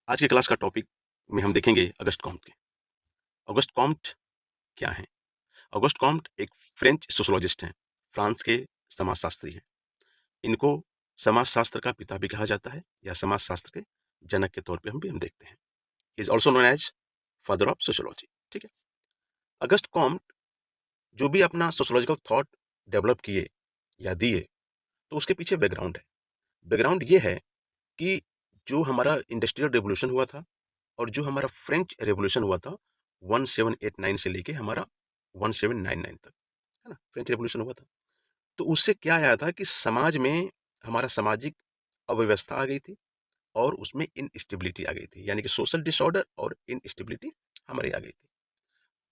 आज के क्लास का टॉपिक में हम देखेंगे अगस्ट कॉम्ट के। अगस्ट कॉम्ट क्या है? अगस्ट कॉम्ट एक फ्रेंच सोशियोलॉजिस्ट हैं, फ्रांस के समाजशास्त्री हैं। इनको समाजशास्त्र का पिता भी कहा जाता है या समाजशास्त्र के जनक के तौर पे हम देखते हैं। He is also known as father of sociology. ठीक है। अगस्ट कॉम्ट जो भी अपना सोशियोलॉजिकल थॉट डेवलप किए या दिए, तो उसके पीछे बैकग्राउंड है। बैकग्राउंड ये है कि जो हमारा इंडस्ट्रियल रेवोल्यूशन हुआ था और जो हमारा फ्रेंच रेवोल्यूशन हुआ था 1789 से लेके हमारा 1799 तक, है ना, फ्रेंच रेवोल्यूशन हुआ था। तो उससे क्या आया था कि समाज में हमारा सामाजिक अव्यवस्था आ गई थी और उसमें इनस्टेबिलिटी आ गई थी, यानी कि सोशल डिसऑर्डर और इनस्टेबिलिटी हमारी आ गई थी।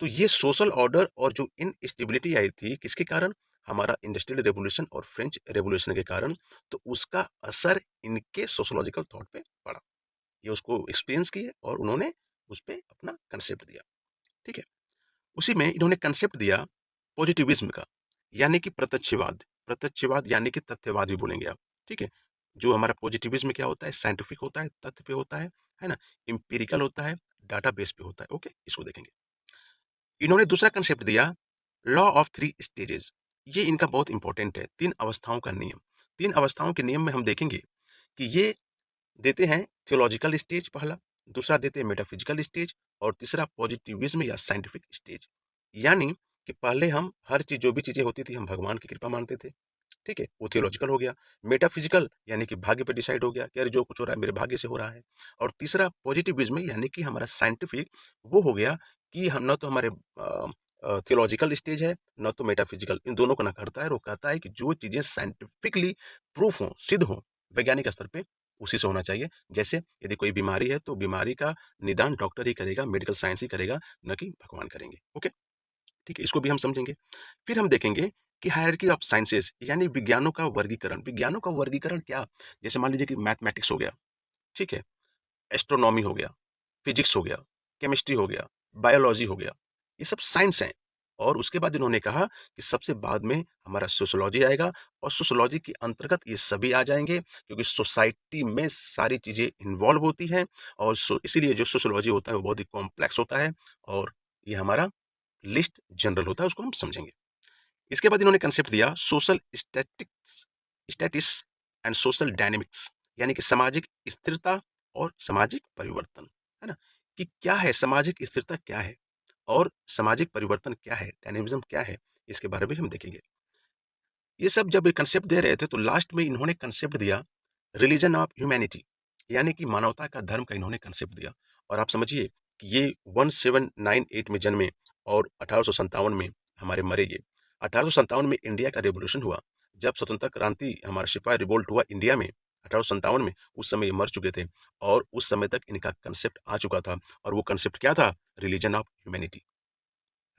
तो ये सोशल ऑर्डर और जो इनस्टेबिलिटी आई थी किसके कारण? हमारा इंडस्ट्रियल रेवोल्यूशन और फ्रेंच रेवोल्यूशन के कारण। तो उसका असर इनके सोशोलॉजिकल थॉट पे पड़ा। ये उसको एक्सपीरियंस किए और उन्होंने उस पे अपना कंसेप्ट दिया। ठीक है। उसी में इन्होंने कंसेप्ट दिया पॉजिटिविज्म का, यानी कि प्रत्यक्षवाद। प्रत्यक्षवाद यानी कि तथ्यवाद भी बोलेंगे आप। ठीक है। जो हमारा पॉजिटिविज्म क्या होता है? साइंटिफिक होता है, तथ्य पे होता है ना, इंपेरिकल होता है, डाटा बेस पे होता है। ओके, इसको देखेंगे। इन्होंने दूसरा कंसेप्ट दिया लॉ ऑफ थ्री स्टेजेस। ये इनका बहुत इंपॉर्टेंट है, तीन अवस्थाओं का नियम। तीन अवस्थाओं के नियम में हम देखेंगे कि ये देते हैं थियोलॉजिकल स्टेज पहला, दूसरा देते हैं मेटाफिजिकल स्टेज और तीसरा पॉजिटिविज्म या साइंटिफिक स्टेज। यानी कि पहले हम हर चीज, जो भी चीजें होती थी, हम भगवान की कृपा मानते थे। ठीक है, वो थियोलॉजिकल हो गया। मेटाफिजिकल यानी कि भाग्य पे डिसाइड हो गया कि अरे जो कुछ हो रहा है मेरे भाग्य से हो रहा है। और तीसरा पॉजिटिविज्म यानी कि हमारा साइंटिफिक, वो हो गया कि हम न तो हमारे थियोलॉजिकल स्टेज है, न तो मेटाफिजिकल, इन दोनों को ना करता है। वो कहता है कि जो चीजें साइंटिफिकली प्रूफ हो, सिद्ध हो वैज्ञानिक स्तर पे, उसी से होना चाहिए। जैसे यदि कोई बीमारी है तो बीमारी का निदान डॉक्टर ही करेगा, मेडिकल साइंस ही करेगा, न कि भगवान करेंगे। ओके, ठीक है, इसको भी हम समझेंगे। फिर हम देखेंगे कि हायरार्की ऑफ साइंसेस, यानी विज्ञानों का वर्गीकरण। विज्ञानों का वर्गीकरण क्या? जैसे मान लीजिए कि मैथमेटिक्स हो गया, ठीक है, एस्ट्रोनॉमी हो गया, फिजिक्स हो गया, केमिस्ट्री हो गया, बायोलॉजी हो गया, ये सब साइंस हैं। और उसके बाद इन्होंने कहा कि सबसे बाद में हमारा सोशियोलॉजी आएगा और सोशियोलॉजी के अंतर्गत ये सभी आ जाएंगे, क्योंकि सोसाइटी में सारी चीजें इन्वॉल्व होती हैं। और इसीलिए जो सोशियोलॉजी होता है वो बहुत ही कॉम्प्लेक्स होता है और ये हमारा लिस्ट जनरल होता है, उसको हम समझेंगे। इसके बाद इन्होंने कंसेप्ट दिया social statics, statics and social dynamics, यानी कि सामाजिक स्थिरता और सामाजिक परिवर्तन, है ना, कि क्या है सामाजिक स्थिरता, क्या है और सामाजिक परिवर्तन क्या है, डायनेमिज्म क्या है, इसके बारे में हम देखेंगे। ये सब जब कंसेप्ट दे रहे थे तो लास्ट में इन्होंने कंसेप्ट दिया रिलीजन ऑफ ह्यूमैनिटी, यानी कि मानवता का धर्म का इन्होंने कंसेप्ट दिया। और आप समझिए कि ये 1798 में जन्मे और 1857 में हमारे मरे। ये 1857 में इंडिया का रेवोल्यूशन हुआ, जब स्वतंत्रता क्रांति, हमारा सिपाही रिवोल्ट हुआ इंडिया में 1857 में, उस समय ये मर चुके थे और उस समय तक इनका कंसेप्ट आ चुका था। और वो कंसेप्ट क्या था? रिलीजन ऑफ ह्यूमैनिटी,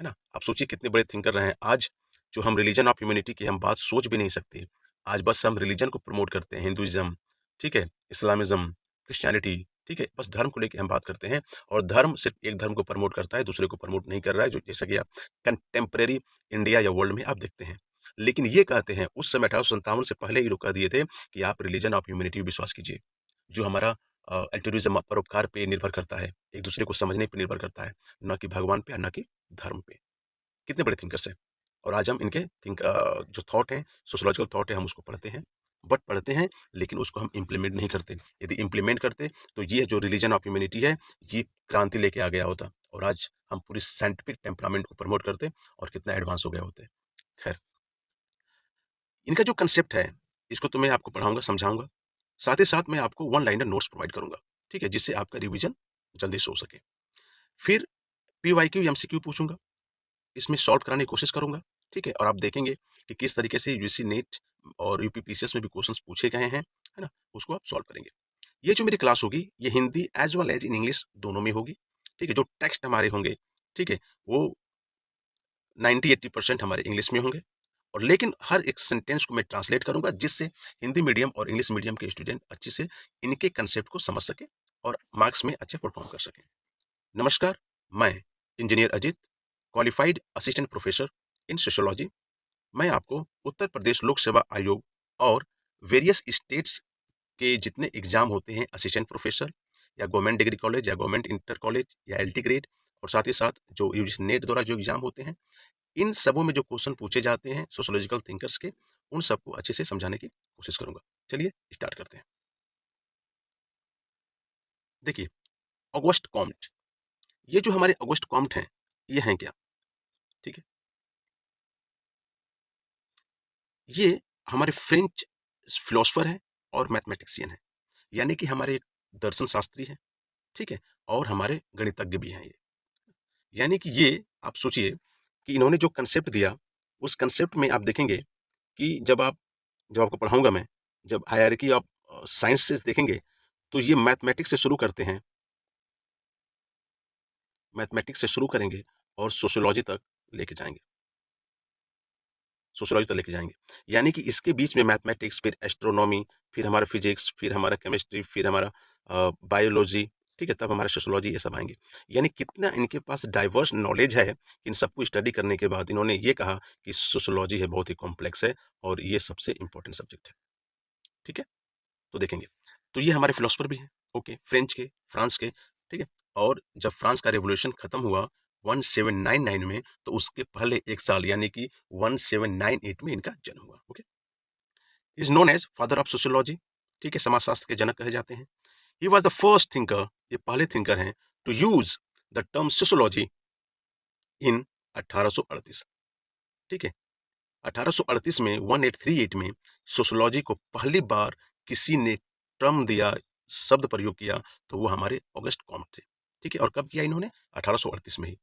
है ना। आप सोचिए कितने बड़े थिंकर रहे हैं। आज जो हम रिलीजन ऑफ ह्यूमैनिटी की हम बात सोच भी नहीं सकते। आज बस हम रिलीजन को प्रमोट करते हैं, हिंदुइज्म, ठीक है, इस्लामिज्म, क्रिश्चियनिटी, ठीक है, बस धर्म को लेके हम बात करते हैं। और धर्म सिर्फ एक धर्म को प्रमोट करता है, दूसरे को प्रमोट नहीं कर रहा है, जो जैसा कि आप कंटेम्प्रेरी इंडिया या वर्ल्ड में आप देखते हैं। लेकिन ये कहते हैं उस समय 1857 से पहले ही रोका दिए थे कि आप रिलीजन ऑफ ह्यूमैनिटी विश्वास कीजिए, जो हमारा अल्टरुइज्म, परोपकार पे निर्भर करता है, एक दूसरे को समझने पे निर्भर करता है, न कि भगवान पे, न कि धर्म पे। कितने बड़े थिंकर्स हैं। और आज हम इनके जो थॉट है, सोशियोलॉजिकल थॉट है, हम उसको पढ़ते हैं, बट पढ़ते हैं लेकिन उसको हम इम्प्लीमेंट नहीं करते। यदि इम्प्लीमेंट करते तो ये जो रिलीजन ऑफ ह्यूमैनिटी है, ये क्रांति लेके आ गया होता और आज हम पूरी साइंटिफिक टेम्परामेंट को प्रमोट करते और कितना एडवांस हो गया होते। खैर, इनका जो कंसेप्ट है, इसको तो मैं आपको पढ़ाऊंगा, समझाऊंगा, साथ ही साथ मैं आपको वन लाइनर नोट्स प्रोवाइड करूंगा, ठीक है, जिससे आपका रिविजन जल्दी से हो सके। फिर PYQ MCQ पूछूंगा, इसमें सॉल्व कराने की कोशिश करूंगा, ठीक है। और आप देखेंगे कि किस तरीके से यूजीसी नेट और यूपीपीसीएस में भी क्वेश्चंस पूछे गए हैं, है ना, उसको आप सॉल्व करेंगे। ये जो मेरी क्लास होगी, ये Hindi as well as in English दोनों में होगी, ठीक है। जो टेक्स्ट हमारे होंगे, ठीक है, वो 90-80% हमारे इंग्लिश में होंगे। और लेकिन हर एक सेंटेंस को मैं ट्रांसलेट करूंगा, जिससे हिंदी मीडियम और इंग्लिश मीडियम के स्टूडेंट अच्छे से इनके कंसेप्ट को समझ सके और मार्क्स में अच्छे परफॉर्म कर सके। नमस्कार, मैं engineer Ajit, qualified assistant professor in sociology. मैं आपको उत्तर प्रदेश लोक सेवा आयोग और वेरियस स्टेट्स के जितने एग्जाम होते हैं असिस्टेंट प्रोफेसर या गवर्नमेंट डिग्री कॉलेज या गवर्नमेंट इंटर कॉलेज या एलटी ग्रेड, और साथ ही साथ जो यूजीसी नेट द्वारा जो एग्जाम होते हैं, इन सबों में जो क्वेश्चन पूछे जाते हैं सोशियोलॉजिकल थिंकर्स के, उन सबको अच्छे से समझाने की कोशिश करूंगा। चलिए स्टार्ट करते हैं। देखिए, ऑगस्ट कॉम्ट, ये जो हमारे ऑगस्ट कॉम्ट हैं, ये हैं क्या? ठीक है, ये हमारे फ्रेंच फिलोसफर हैं और मैथमेटिशियन हैं, यानी कि हमारे एक दर्शन शास्त्री हैं, ठीक है, और हमारे गणितज्ञ भी हैं ये। यानी कि ये आप सोचिए कि इन्होंने जो कंसेप्ट दिया, उस कंसेप्ट में आप देखेंगे कि जब आपको पढ़ाऊंगा मैं, जब हायरार्की ऑफ साइंस से देखेंगे, तो ये मैथमेटिक्स से शुरू करते हैं, मैथमेटिक्स से शुरू करेंगे और सोशियोलॉजी तक लेके जाएंगे। यानी कि इसके बीच में मैथमेटिक्स, फिर एस्ट्रोनॉमी, फिर हमारा फिजिक्स, फिर हमारा केमिस्ट्री, फिर हमारा बायोलॉजी, ठीक है, तब हमारा सोशियोलॉजी, ये सब आएंगे। यानी कितना इनके पास डाइवर्स नॉलेज है। इन सबको स्टडी करने के बाद इन्होंने ये कहा कि सोशियोलॉजी है बहुत ही कॉम्प्लेक्स है और ये सबसे इंपॉर्टेंट सब्जेक्ट है। ठीक है, तो देखेंगे, तो ये हमारे फिलोसफर भी हैं, ओके, फ्रेंच के, फ्रांस के, ठीक है। और जब फ्रांस का रेवोल्यूशन खत्म हुआ 1799 में, तो उसके पहले एक साल यानी कि 1798 में इनका जन्म हुआ। Okay, is known as father of sociology, ठीक है, समाजशास्त्र के जनक कहे जाते हैं। He was the first thinker, ये पहले थिंकर हैं to use the term sociology in 1838, ठीक है। 1838 में 1838 में सोशियोलॉजी को पहली बार किसी ने टर्म दिया, शब्द प्रयोग किया, तो वो हमारे ऑगस्ट कॉम्ट थे, ठीक है। और कब किया इन्होंने? 1838 में ही,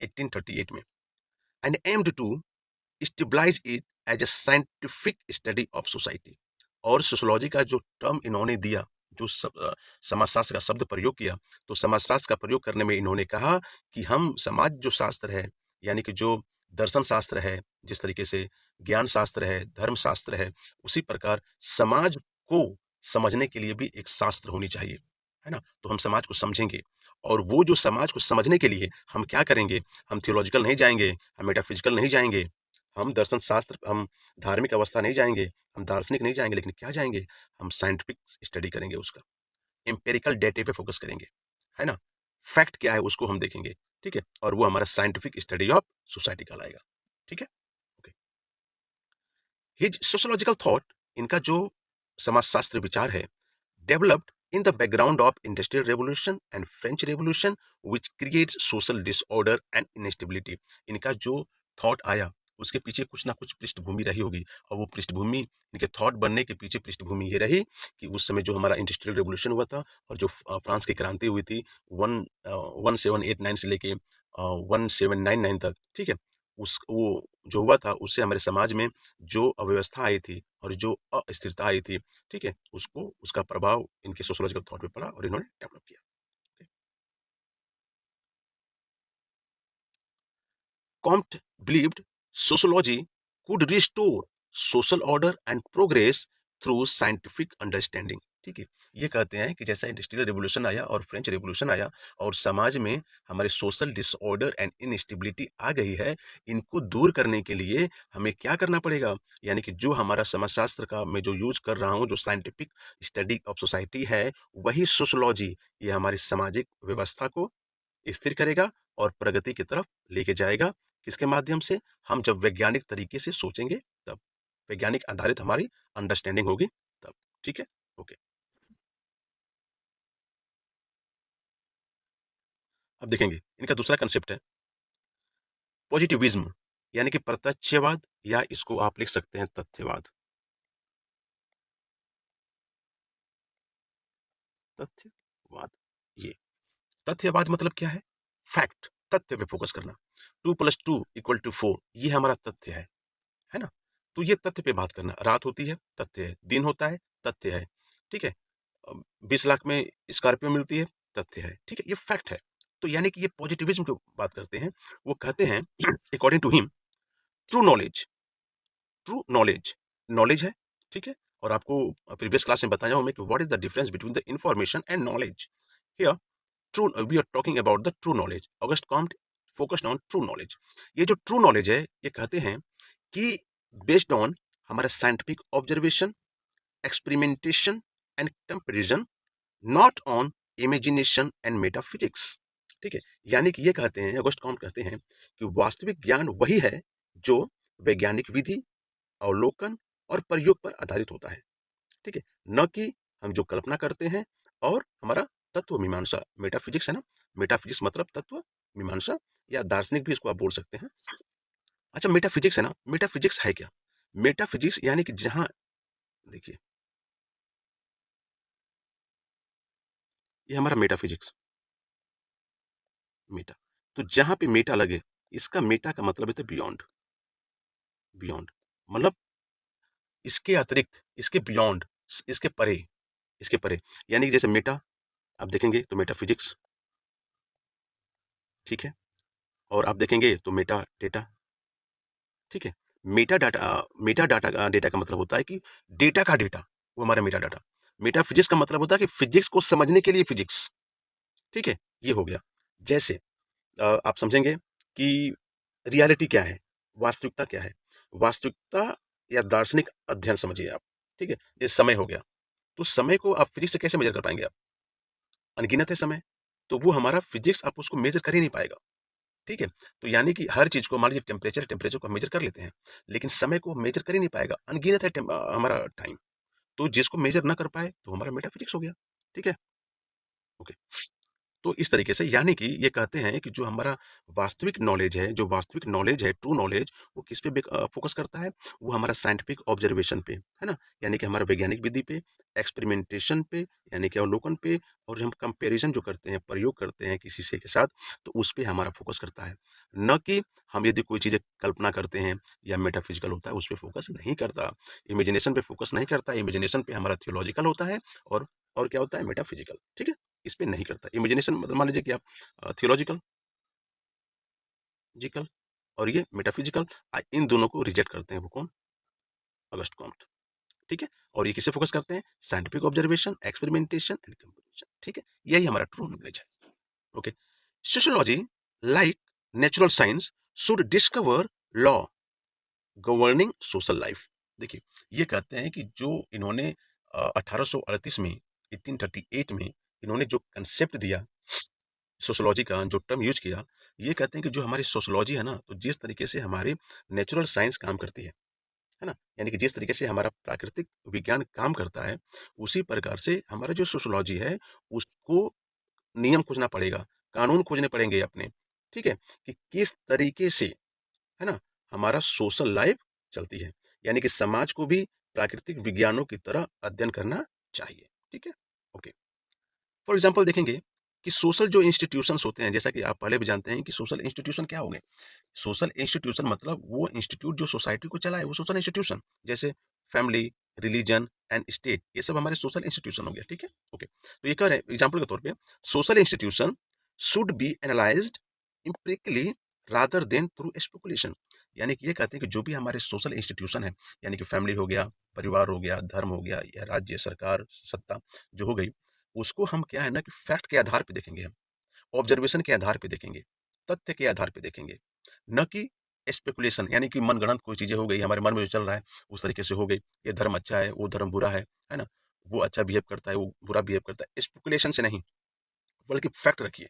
1838 में, and aimed to stabilise it as a scientific study of society. और सोशियोलॉजी का जो टर्म इन्होंने दिया, जो समाजशास्त्र का शब्द प्रयोग किया, तो समाजशास्त्र का प्रयोग करने में इन्होंने कहा कि हम समाज जो शास्त्र है, यानी कि जो दर्शन शास्त्र है, जिस तरीके से ज्ञान शास्त्र है, धर्म शास्त्र है, उसी प्रकार समाज को समझने के लिए भी एक शास्त्र होनी चाहिए, है ना। तो हम समाज को समझेंगे, और वो जो समाज को समझने के लिए हम क्या करेंगे, हम थियोलॉजिकल नहीं जाएंगे, हम मेटाफिजिकल नहीं जाएंगे, हम दर्शन शास्त्र, हम धार्मिक अवस्था नहीं जाएंगे, हम दार्शनिक नहीं जाएंगे, लेकिन क्या जाएंगे, हम साइंटिफिक स्टडी करेंगे, उसका एम्पेरिकल डेटे पे फोकस करेंगे, है ना। फैक्ट क्या है उसको हम देखेंगे, ठीक है, और वो हमारा साइंटिफिक स्टडी ऑफ सोसाइटी कहलाएगा, ठीक है। ओके, हिज सोशियोलॉजिकल थॉट, इनका जो समाजशास्त्र विचार है, developed in the background of industrial revolution and French revolution which creates social disorder and instability। इनका जो थॉट आया, उसके पीछे कुछ ना कुछ पृष्ठभूमि रही होगी, और वो पृष्ठभूमि, इनके थॉट बनने के पीछे पृष्ठभूमि ये रही कि उस समय जो हमारा इंडस्ट्रियल रेवोल्यूशन हुआ था, और जो फ्रांस की क्रांति हुई थी 1789 से लेके 1799 तक, ठीक है, उस वो जो हुआ था, उससे हमारे समाज में जो अव्यवस्था आई थी और जो अस्थिरता आई थी, ठीक है, उसको, उसका प्रभाव इनके सोशियोलॉजिकल थॉट पे पड़ा और इन्होंने डेवलप किया। Comte believed sociology could restore social order and progress through scientific understanding, ठीक है। ये कहते हैं कि जैसा इंडस्ट्रियल रिवोल्यूशन आया और फ्रेंच रिवोल्यूशन आया, और समाज में हमारे सोशल डिसऑर्डर एंड इनस्टेबिलिटी आ गई है, इनको दूर करने के लिए हमें क्या करना पड़ेगा, यानी कि जो हमारा समाजशास्त्र का मैं जो यूज कर रहा हूँ, जो साइंटिफिक स्टडी ऑफ सोसाइटी है, वही सोशियोलॉजी, ये हमारी सामाजिक व्यवस्था को स्थिर करेगा और प्रगति की तरफ लेके जाएगा। किसके माध्यम से? हम जब वैज्ञानिक तरीके से सोचेंगे, तब वैज्ञानिक आधारित हमारी अंडरस्टैंडिंग होगी, तब, ठीक है। ओके, अब देखेंगे इनका दूसरा कंसेप्ट है पॉजिटिविज्म, यानी कि प्रत्यक्षवाद, या इसको आप लिख सकते हैं तथ्यवाद। तथ्यवाद, ये तथ्यवाद मतलब क्या है? फैक्ट, तथ्य पे फोकस करना। 2+2=4, ये हमारा तथ्य है ना। तो ये तथ्य पे बात करना, रात होती है, तथ्य है, दिन होता है, तथ्य है, ठीक है, 20 लाख में स्कॉर्पियो मिलती है, तथ्य है, ठीक है, ये फैक्ट है। तो यानी कि ये पॉजिटिविज्म की बात करते हैं, वो कहते हैं according to him, true knowledge, true knowledge, knowledge है, ठीक है। और आपको प्रीवियस क्लास में बताया हूं मैं कि what is the difference between the information and knowledge. Here true, we are talking about the true knowledge. August Comte focused on true knowledge. ये जो ट्रू नॉलेज है, ये कहते हैं कि बेस्ड ऑन हमारा scientific observation, experimentation and comparison, not on imagination and metaphysics. ठीक है, यानी कि ये कहते हैं, ऑगस्ट कॉम्ट कहते हैं कि वास्तविक ज्ञान वही है जो वैज्ञानिक विधि, अवलोकन और प्रयोग पर आधारित होता है। ठीक है, न कि हम जो कल्पना करते हैं। और हमारा तत्व मीमांसा, मेटाफिजिक्स है ना, मेटाफिजिक्स मतलब तत्व मीमांसा, या दार्शनिक भी इसको आप बोल सकते हैं। अच्छा, मेटाफिजिक्स है ना, मेटाफिजिक्स है क्या? मेटाफिजिक्स यानी कि जहां, देखिए ये हमारा मेटाफिजिक्स, मेटा, तो जहां पे मेटा लगे, इसका मेटा का मतलब है बियॉन्ड, बियॉन्ड मतलब इसके अतिरिक्त, इसके बियॉन्ड, इसके परे, इसके परे। यानी कि जैसे मेटा आप देखेंगे तो मेटाफिजिक्स, ठीक है, और आप देखेंगे तो मेटा डेटा। ठीक है, Meta data, Meta data, data का मतलब होता है कि डेटा का डेटा, वो हमारा मेटा डाटा। मेटाफिजिक्स का मतलब होता है कि फिजिक्स को समझने के लिए फिजिक्स। ठीक है, ये हो गया। जैसे आप समझेंगे कि रियलिटी क्या है, वास्तविकता क्या है। वास्तविकता या दार्शनिक अध्ययन समझिए आप। ठीक है, ये समय हो गया, तो समय को आप फिजिक्स से कैसे मेजर कर पाएंगे आप? अनगिनत है समय, तो वो हमारा फिजिक्स आप उसको मेजर कर ही नहीं पाएगा। ठीक है, तो यानी कि हर चीज को, मान लीजिए टेम्परेचर, टेम्परेचर को हम मेजर कर लेते हैं, लेकिन समय को मेजर कर ही नहीं पाएगा, अनगिनत है हमारा टाइम। तो जिसको मेजर ना कर पाए तो हमारा मेटाफिजिक्स हो गया। ठीक है, ओके। तो इस तरीके से, यानी कि ये कहते हैं कि जो हमारा वास्तविक नॉलेज है, जो वास्तविक नॉलेज है, ट्रू नॉलेज, वो किस पे फोकस करता है? वो हमारा साइंटिफिक ऑब्जर्वेशन पे, है ना, यानी कि हमारा वैज्ञानिक विधि पे, एक्सपेरिमेंटेशन पे, यानी कि अवलोकन पे, और हम कंपैरिजन जो करते हैं, प्रयोग करते हैं किसी से के साथ, तो उस पे हमारा फोकस करता है। न कि हम यदि कोई चीज़ें कल्पना करते हैं या मेटाफिजिकल होता है, उस पे फोकस नहीं करता, इमेजिनेशन पे फोकस नहीं करता। इमेजिनेशन पे हमारा थियोलॉजिकल होता है, और क्या होता है? मेटाफिजिकल। ठीक है, इस पे नहीं करता। इमेजिनेशन मतलब मान लीजिए कि आप थियोलॉजिकल, जिकल, और ये मेटाफिजिकल, इन दोनों को रिजेक्ट करते हैं। वो कौन? August Comte. ठीक है, और ये किसे फोकस करते हैं? Scientific observation, experimentation and comparison. ठीक है, यही हमारा ट्रू नॉलेज है। Okay, sociology, like natural science, should discover law governing social life. देखिए, ये कहते हैं कि जो इन्होंने 1838 में, 1838 में इन्होंने जो कंसेप्ट दिया सोशियोलॉजी का, जो टर्म यूज किया, ये कहते हैं कि जो हमारी सोशियोलॉजी है ना, तो जिस तरीके से हमारी नेचुरल साइंस काम करती है ना, यानी कि जिस तरीके से हमारा प्राकृतिक विज्ञान काम करता है, उसी प्रकार से हमारा जो सोशियोलॉजी है, उसको नियम खोजना पड़ेगा, कानून खोजने पड़ेंगे अपने। ठीक है, कि किस तरीके से, है ना, हमारा सोशल लाइफ चलती है, यानी कि समाज को भी प्राकृतिक विज्ञानों की तरह अध्ययन करना चाहिए। ठीक है, ओके। फॉर एग्जाम्पल देखेंगे कि सोशल जो इंस्टीट्यूशंस होते हैं, जैसा कि आप पहले भी जानते हैं कि सोशल इंस्टीट्यूशन क्या होंगे। सोशल इंस्टीट्यूशन मतलब वो इंस्टीट्यूट जो सोसाइटी को चलाए, वो सोशल इंस्टीट्यूशन। जैसे फैमिली, रिलीजन एंड स्टेट, ये सब हमारे सोशल इंस्टीट्यूशन हो गया। ठीक है, ओके। तो ये कह रहे हैं एग्जाम्पल के तौर पे, social institution should be analysed empirically rather than through speculation. यानी कि ये कहते हैं कि जो भी हमारे सोशल इंस्टीट्यूशन है, यानी कि फैमिली हो गया, परिवार हो गया, धर्म हो गया, या राज्य सरकार सत्ता जो हो गई, उसको हम क्या है ना कि फैक्ट के आधार पे देखेंगे, हम ऑब्जर्वेशन के आधार पे देखेंगे, तथ्य के आधार पे देखेंगे, न कि स्पेकुलेशन, यानी कि मनगढ़ंत कोई चीजें हो गई, हमारे मन में जो चल रहा है उस तरीके से हो गई, ये धर्म अच्छा है, वो धर्म बुरा है ना, वो अच्छा बिहेव करता है, वो बुरा बिहेव करता है, स्पेकुलेशन से नहीं, बल्कि फैक्ट रखिए।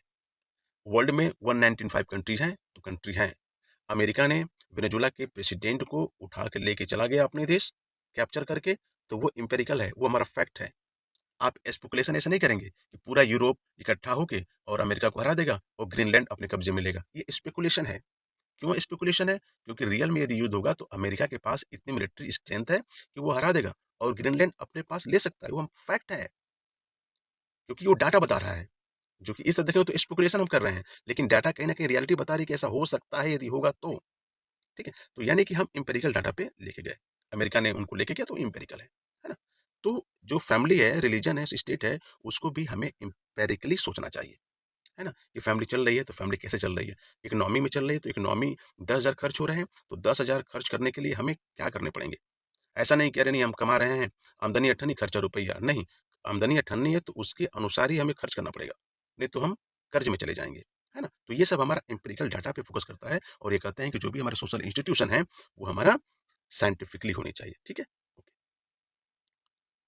वर्ल्ड में 195 कंट्रीज हैं, तो कंट्री हैं। अमेरिका ने वेनेजुला के प्रेसिडेंट को उठा के लेके चला गया अपने देश, कैप्चर करके, तो वो इंपेरिकल है, वो हमारा फैक्ट है। आप स्पेकुलेशन ऐसे नहीं करेंगे कि पूरा यूरोप इकट्ठा होके और अमेरिका को हरा देगा और ग्रीनलैंड अपने कब्जे में लेगा, ये स्पेकुलेशन है। क्यों स्पेकुलेशन है? क्योंकि रियल में यदि युद्ध होगा तो अमेरिका के पास इतनी मिलिट्री स्ट्रेंथ है कि वो हरा देगा और ग्रीनलैंड अपने पास ले सकता है, वो हम फैक्ट है, क्योंकि वो डाटा बता रहा है। जो कि इस तरह देखें तो स्पेकुलेशन हम कर रहे हैं, लेकिन डाटा कहीं ना कहीं रियलिटी बता रही है कि ऐसा हो सकता है, यदि होगा तो। ठीक है, तो यानी कि हम इंपेरिकल डाटा पे लेके गए, अमेरिका ने उनको लेके गया, तो इंपेरिकल है ना। तो जो फैमिली है, रिलीजन है, स्टेट है, उसको भी हमें इंपेरिकली सोचना चाहिए, है ना, कि फैमिली चल रही है तो फैमिली कैसे चल रही है, इकोनॉमी में चल रही है तो इकोनॉमी 10,000 खर्च हो रहे हैं, तो 10,000 खर्च करने के लिए हमें क्या करने पड़ेंगे। ऐसा नहीं कह रहे नहीं हम कमा रहे हैं, आमदनी अठन्नी खर्चा रुपया नहीं, आमदनी अठन्नी है तो उसके अनुसार ही हमें खर्च करना पड़ेगा, नहीं तो हम कर्ज में चले जाएंगे, है ना। तो ये सब हमारा इंपेरिकल डाटा पे फोकस करता है, और ये कहते हैं कि जो भी हमारे सोशल इंस्टीट्यूशन है, वो हमारा साइंटिफिकली होनी चाहिए। ठीक है, ओके।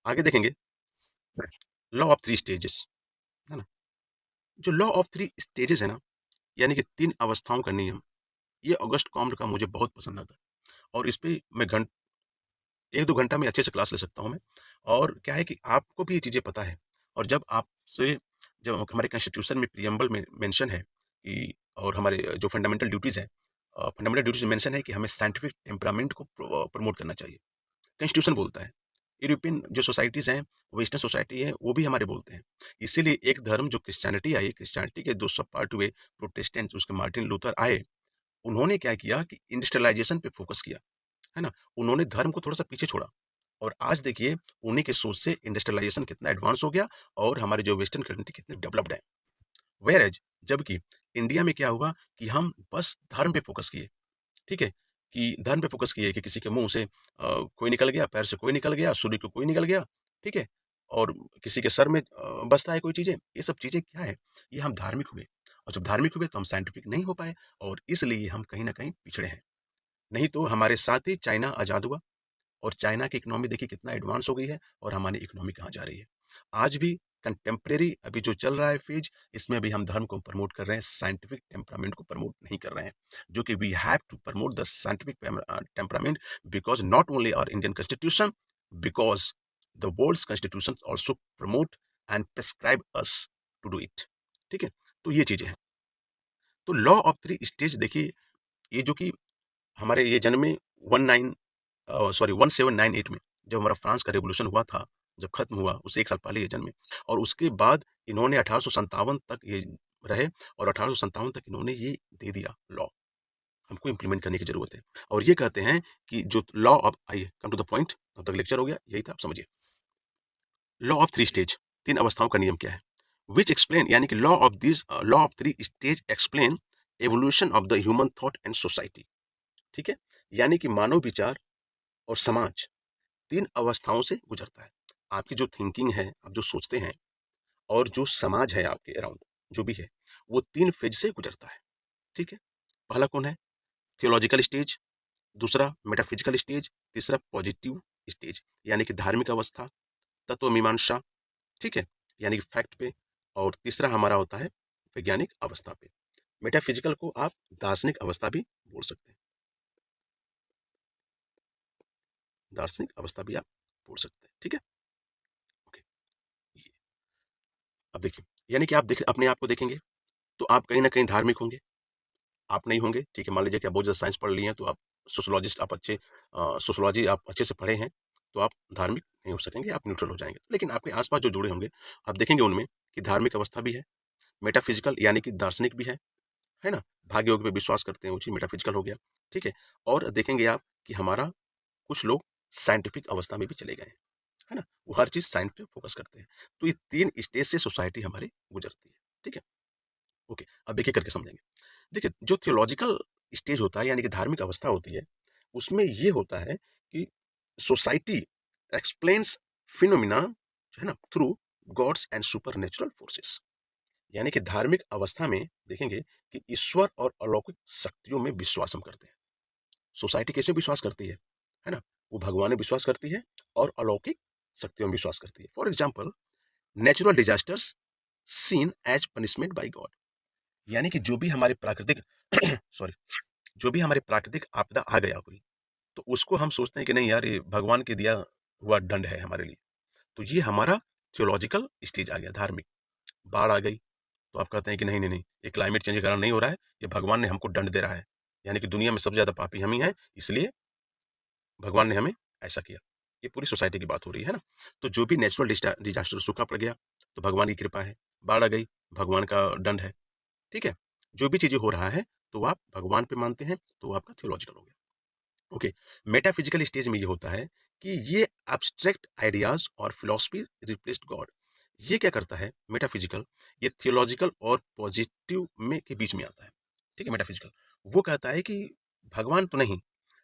आगे देखेंगे लॉ ऑफ थ्री स्टेजेस। है ना? जो लॉ ऑफ थ्री स्टेजेस है ना, यानी कि 3 अवस्थाओं का नियम, ये ऑगस्ट कॉम्ट का मुझे बहुत पसंद आता है और इस पे मैं 1-2 घंटा में अच्छे से क्लास ले सकता हूँ मैं। और क्या है कि आपको भी ये चीज़ें पता है और जब हमारे कॉन्स्टिट्यूशन में प्रिएम्बल में मेंशन है कि और हमारे जो फंडामेंटल ड्यूटीज़ में मेंशन है कि हमें साइंटिफिक टेम्परामेंट को प्रमोट करना चाहिए। कॉन्स्टिट्यूशन बोलता है। यूरोपियन जो सोसाइटीज़ हैं, वेस्टर्न सोसाइटी है, वो भी हमारे बोलते हैं। इसीलिए एक धर्म जो क्रिश्चियनिटी आई, क्रिश्चियनिटी के 2 सब पार्ट हुए, प्रोटेस्टेंट उसके मार्टिन लूथर आए, उन्होंने क्या किया कि इंडस्ट्रियलाइजेशन पे फोकस किया, है ना? उन्होंने धर्म को थोड़ा-सा पीछे छोड़ा और आज देखिए उन्हीं के सोच से इंडस्ट्रियलाइजेशन कितना एडवांस हो गया और हमारे जो वेस्टर्न कंट्री कितने डेवलप्ड है। व्हेयर एज जबकि इंडिया में क्या हुआ कि हम बस धर्म पे फोकस किए, ठीक है? कि धर्म पे फोकस किए कि किसी के मुँह से कोई निकल गया, पैर से कोई निकल गया, सूर्य को कोई निकल गया, ठीक है? और किसी के सर में बसता है कोई चीज़ें, ये सब चीज़ें क्या है? ये हम धार्मिक हुए और जब धार्मिक हुए तो हम साइंटिफिक नहीं हो पाए और इसलिए हम कहीं न कहीं पिछड़े हैं। नहीं तो हमारे साथ ही चाइना आज़ाद हुआ और चाइना की इकोनॉमी देखिए कितना एडवांस हो गई है और हमारी इकोनॉमी कहाँ जा रही है। आज भी कंटेम्परेरी अभी जो चल रहा है फेज, इसमें भी हम धर्म को प्रमोट कर रहे हैं, साइंटिफिक टेम्परामेंट को प्रमोट नहीं कर रहे हैं। जो कि we have to promote the scientific temperament because not only our Indian constitution, because the world's constitution also promote and prescribe us to do it. ठीक है? तो ये चीज़ें हैं। तो लॉ ऑफ थ्री स्टेज देखिए, ये जो कि हमारे ये जन्म में 1798 में जब हमारा फ्रांस का रेवोल्यूशन हुआ था, जब खत्म हुआ उससे 1 साल पहले ये जन्मे और उसके बाद इन्होंने 1857 तक ये रहे और 1857 तक इन्होंने ये दे दिया लॉ, हमको इम्प्लीमेंट करने की ज़रूरत है। और ये कहते हैं कि जो लॉ ऑफ आइए कम टू द पॉइंट, तब तक लेक्चर हो गया, यही था, आप समझिए। लॉ ऑफ थ्री स्टेज, 3 अवस्थाओं का नियम क्या है? व्हिच एक्सप्लेन यानी कि law of three stage explain evolution of the human thought and society. ठीक है? यानी कि मानव विचार और समाज 3 अवस्थाओं से गुजरता है। आपकी जो थिंकिंग है, आप जो सोचते हैं और जो समाज है आपके अराउंड, जो भी है, वो 3 फेज से गुजरता है, ठीक है? पहला कौन है? थियोलॉजिकल स्टेज, दूसरा मेटाफिजिकल स्टेज, तीसरा पॉजिटिव स्टेज, यानी कि धार्मिक अवस्था, तत्व मीमांसा, ठीक है? यानी कि फैक्ट पे और तीसरा हमारा होता है वैज्ञानिक अवस्था पे। मेटाफिजिकल को आप दार्शनिक अवस्था भी बोल सकते हैं। दार्शनिक अवस्था भी आप बोल सकते हैं, ठीक है? ओके, ये अब देखिए, यानी कि आप अपने आप को देखेंगे, तो आप कहीं न कहीं धार्मिक होंगे। आप नहीं होंगे, ठीक है, मान लीजिए कि आप बहुत ज़्यादा साइंस पढ़ लिए हैं, तो आप सोशियोलॉजिस्ट, आप अच्छे सोशियोलॉजी आप अच्छे से पढ़े हैं, तो आप धार्मिक नहीं हो सकेंगे, आप न्यूट्रल हो जाएँगे। लेकिन आपके आस-पास जो जुड़े होंगे, आप देखेंगे उनमें कि धार्मिक अवस्था भी है, मेटाफिज़िकल यानी कि दार्शनिक भी है ना? भाग्य योग पे विश्वास करते हैं, वो चीज़ मेटाफिज़िकल हो गया, ठीक है? और देखेंगे आप कि हमारा कुछ लोग साइंटिफिक अवस्था में भी चले गए हैं, है ना? वो हर चीज़ साइंस पे फ़ोकस करते हैं। तो ये 3 स्टेज से सोसाइटी हमारी गुजरती है, ठीक है? ओके, अब एक-एक करके समझेंगे। देखिए, जो थियोलॉजिकल स्टेज होता है यानी कि धार्मिक अवस्था होती है, उसमें ये होता है कि सोसाइटी एक्सप्लेन्स फिनोमिना जो है ना through gods and supernatural forces. यानी कि धार्मिक अवस्था में देखेंगे कि ईश्वर और अलौकिक शक्तियों में विश्वास हम करते हैं। सोसाइटी कैसे विश्वास करती है ना? वो भगवान में विश्वास करती है और अलौकिक शक्तियों में विश्वास करती है। For example, natural disasters seen as punishment by God. यानी कि जो भी हमारे प्राकृतिक सॉरी, जो भी हमारे प्राकृतिक आपदा आ गया कोई, तो उसको हम सोचते हैं कि नहीं यार, ये भगवान के दिया हुआ दंड है हमारे लिए। तो ये हमारा थियोलॉजिकल स्टेज आ गया, धार्मिक। बाढ़ आ गई, तो आप कहते हैं कि नहीं, नहीं, नहीं, ये क्लाइमेट चेंज के कारण नहीं हो रहा है, ये भगवान ने हमको दंड दे रहा है। यानी कि दुनिया में सबसे ज़्यादा पापी हम ही हैं, इसलिए भगवान ने हमें ऐसा किया। ये पूरी सोसाइटी की बात हो रही है ना? तो जो भी नेचुरल डिजास्टर, सूखा पड़ गया, तो भगवान की कृपा है। बाढ़ आ गई, भगवान का दंड है, ठीक है? जो भी चीज़ें हो रहा है, तो आप भगवान पे मानते हैं, तो वो आपका थियोलॉजिकल हो गया। ओके, मेटाफिजिकल स्टेज में ये होता है कि ये एब्स्ट्रैक्ट आइडियाज और फिलॉसफी रिप्लेस्ड गॉड। ये क्या करता है मेटाफिजिकल? ये थियोलॉजिकल और पॉजिटिव में के बीच में आता है, ठीक है? मेटाफिजिकल वो कहता है कि भगवान तो नहीं,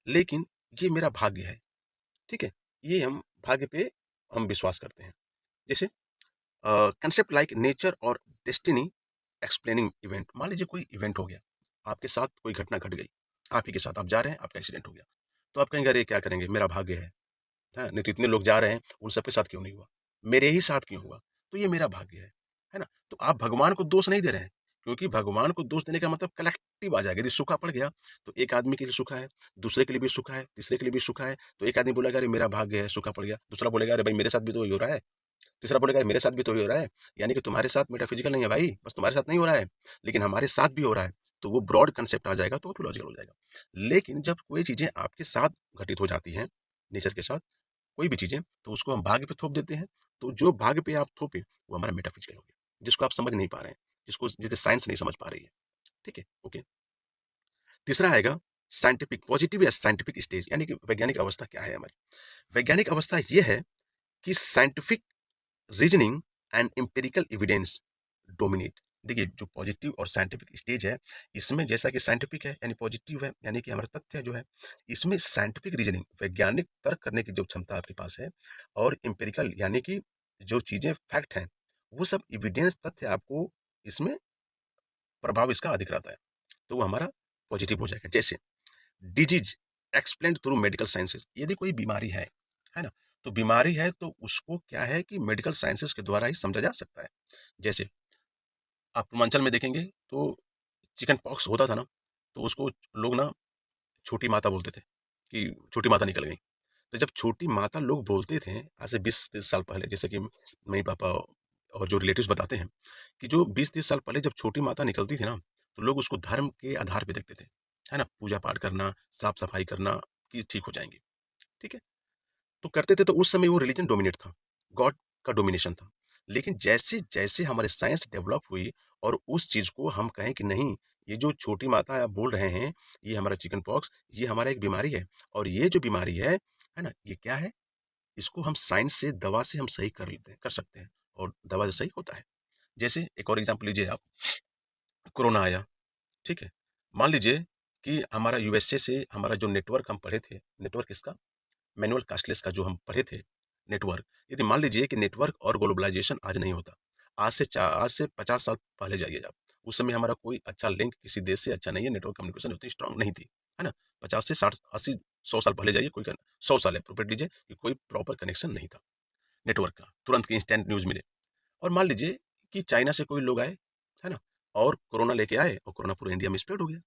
लेकिन ये मेरा भाग्य है, ठीक है? ये हम भाग्य पे हम विश्वास करते हैं। जैसे कंसेप्ट लाइक नेचर और डेस्टिनी एक्सप्लेनिंग इवेंट। मान लीजिए कोई इवेंट हो गया, आपके साथ कोई घटना घट गई, आप ही के साथ, आप जा रहे हैं, आपका एक्सीडेंट हो गया, तो आप कहेंगे अरे क्या करेंगे, मेरा भाग्य है। हाँ, नहीं तो इतने लोग जा रहे हैं, उन सबके साथ क्यों नहीं हुआ, मेरे ही साथ क्यों हुआ, तो ये मेरा भाग्य है है ना? तो आप भगवान को दोष नहीं दे रहे हैं, क्योंकि भगवान को दोष देने का मतलब कलेक्टिव आ जाएगा। यदि सूखा पड़ गया, तो एक आदमी के लिए सूखा है, दूसरे के लिए भी सूखा है, तीसरे के लिए भी सूखा है, तो एक आदमी बोलेगा, "अरे! मेरा भाग्य है, सूखा पड़ गया।" दूसरा बोलेगा, "अरे भाई! मेरे साथ भी तो वही हो रहा है।" तीसरा बोलेगा, "मेरे साथ भी तो वही हो रहा है।" यानी कि तुम्हारे साथ मेटाफिज़िकल नहीं है भाई, बस तुम्हारे साथ नहीं हो रहा है, लेकिन हमारे साथ भी हो रहा है। तो वो ब्रॉड कांसेप्ट आ जाएगा, तो वो लॉजिकल हो जाएगा। लेकिन जब कोई चीज़ें आपके साथ घटित हो जाती हैं, नेचर के साथ, कोई भी चीज़ें, तो उसको हम भाग्य पे थोप देते हैं। तो जो भाग्य पे आप थोपे, वो हमारा मेटाफिज़िकल हो गया, जिसको आप समझ नहीं पा रहे हैं, जिसको साइंस नहीं समझ पा रही है। ठीक है? ओके। तीसरा आएगा साइंटिफिक पॉजिटिव या साइंटिफिक स्टेज, यानी कि वैज्ञानिक अवस्था क्या है हमारी? वैज्ञानिक अवस्था ये है कि scientific reasoning and empirical evidence dominate. देखिए, जो पॉजिटिव और साइंटिफिक स्टेज है, इसमें जैसा कि साइंटिफिक है यानी पॉजिटिव है, यानी कि हमारा तथ्य जो है, इसमें साइंटिफिक रीजनिंग वैज्ञानिक तर्क करने की जो क्षमता आपके पास है, और एम्पिरिकल यानी कि जो चीजें फैक्ट हैं, वो सब एविडेंस तथ्य आपको इसमें प्रभाव इसका अधिक रहता है, तो वो हमारा पॉजिटिव हो जाएगा। जैसे disease explained through medical sciences, यदि कोई बीमारी है ना, तो बीमारी है तो उसको क्या है कि मेडिकल साइंसेज के द्वारा ही समझा जा सकता है। जैसे आप पूर्वांचल में देखेंगे तो चिकन पॉक्स होता था ना, तो उसको लोग ना छोटी माता बोलते थे कि छोटी माता निकल गई। तो जब छोटी माता लोग बोलते थे आज से 20-30 साल पहले, जैसे कि मम्मी पापा और जो रिलेटिव्स बताते हैं कि जो 20-30 साल पहले जब छोटी माता निकलती थी ना, तो लोग उसको धर्म के आधार पे देखते थे, है ना? पूजा पाठ करना, साफ सफाई करना, कि ठीक हो जाएंगे। ठीक है? तो करते थे, तो उस समय वो रिलीजन डोमिनेट था, गॉड का डोमिनेशन था। लेकिन जैसे जैसे हमारे साइंस डेवलप हुई और उस चीज को हम कहें कि नहीं, ये जो छोटी माता आप बोल रहे हैं, ये हमारा चिकन पॉक्स, ये हमारा एक बीमारी है, और ये जो बीमारी है ना, ये क्या है, इसको हम साइंस से, दवा से हम सही कर लेते हैं, कर सकते हैं, और दवा से सही होता है। जैसे एक और एग्जांपल लीजिए आप, कोरोना आया, ठीक है? मान लीजिए कि हमारा यूएसए से हमारा जो नेटवर्क हम पढ़े थे, नेटवर्क इसका मैनुअल कास्टलेस का जो हम पढ़े थे नेटवर्क, यदि मान लीजिए कि नेटवर्क और ग्लोबलाइजेशन आज नहीं होता, आज से 50 साल पहले जाइए आप, उस समय हमारा कोई अच्छा लिंक किसी देश से अच्छा नहीं है, नेटवर्क कम्युनिकेशन उतनी स्ट्रांग नहीं थी, है ना? 50 से 60 80 100 साल पहले जाइए, कोई 100 साल अप्रोप्रिएट लीजिए, कि कोई प्रॉपर कनेक्शन नहीं था नेटवर्क का, तुरंत की इंस्टेंट न्यूज मिले। और मान लीजिए कि चाइना से कोई लोग आए, है ना, और कोरोना लेके आए, और कोरोना पूरे इंडिया में स्प्रेड हो गया।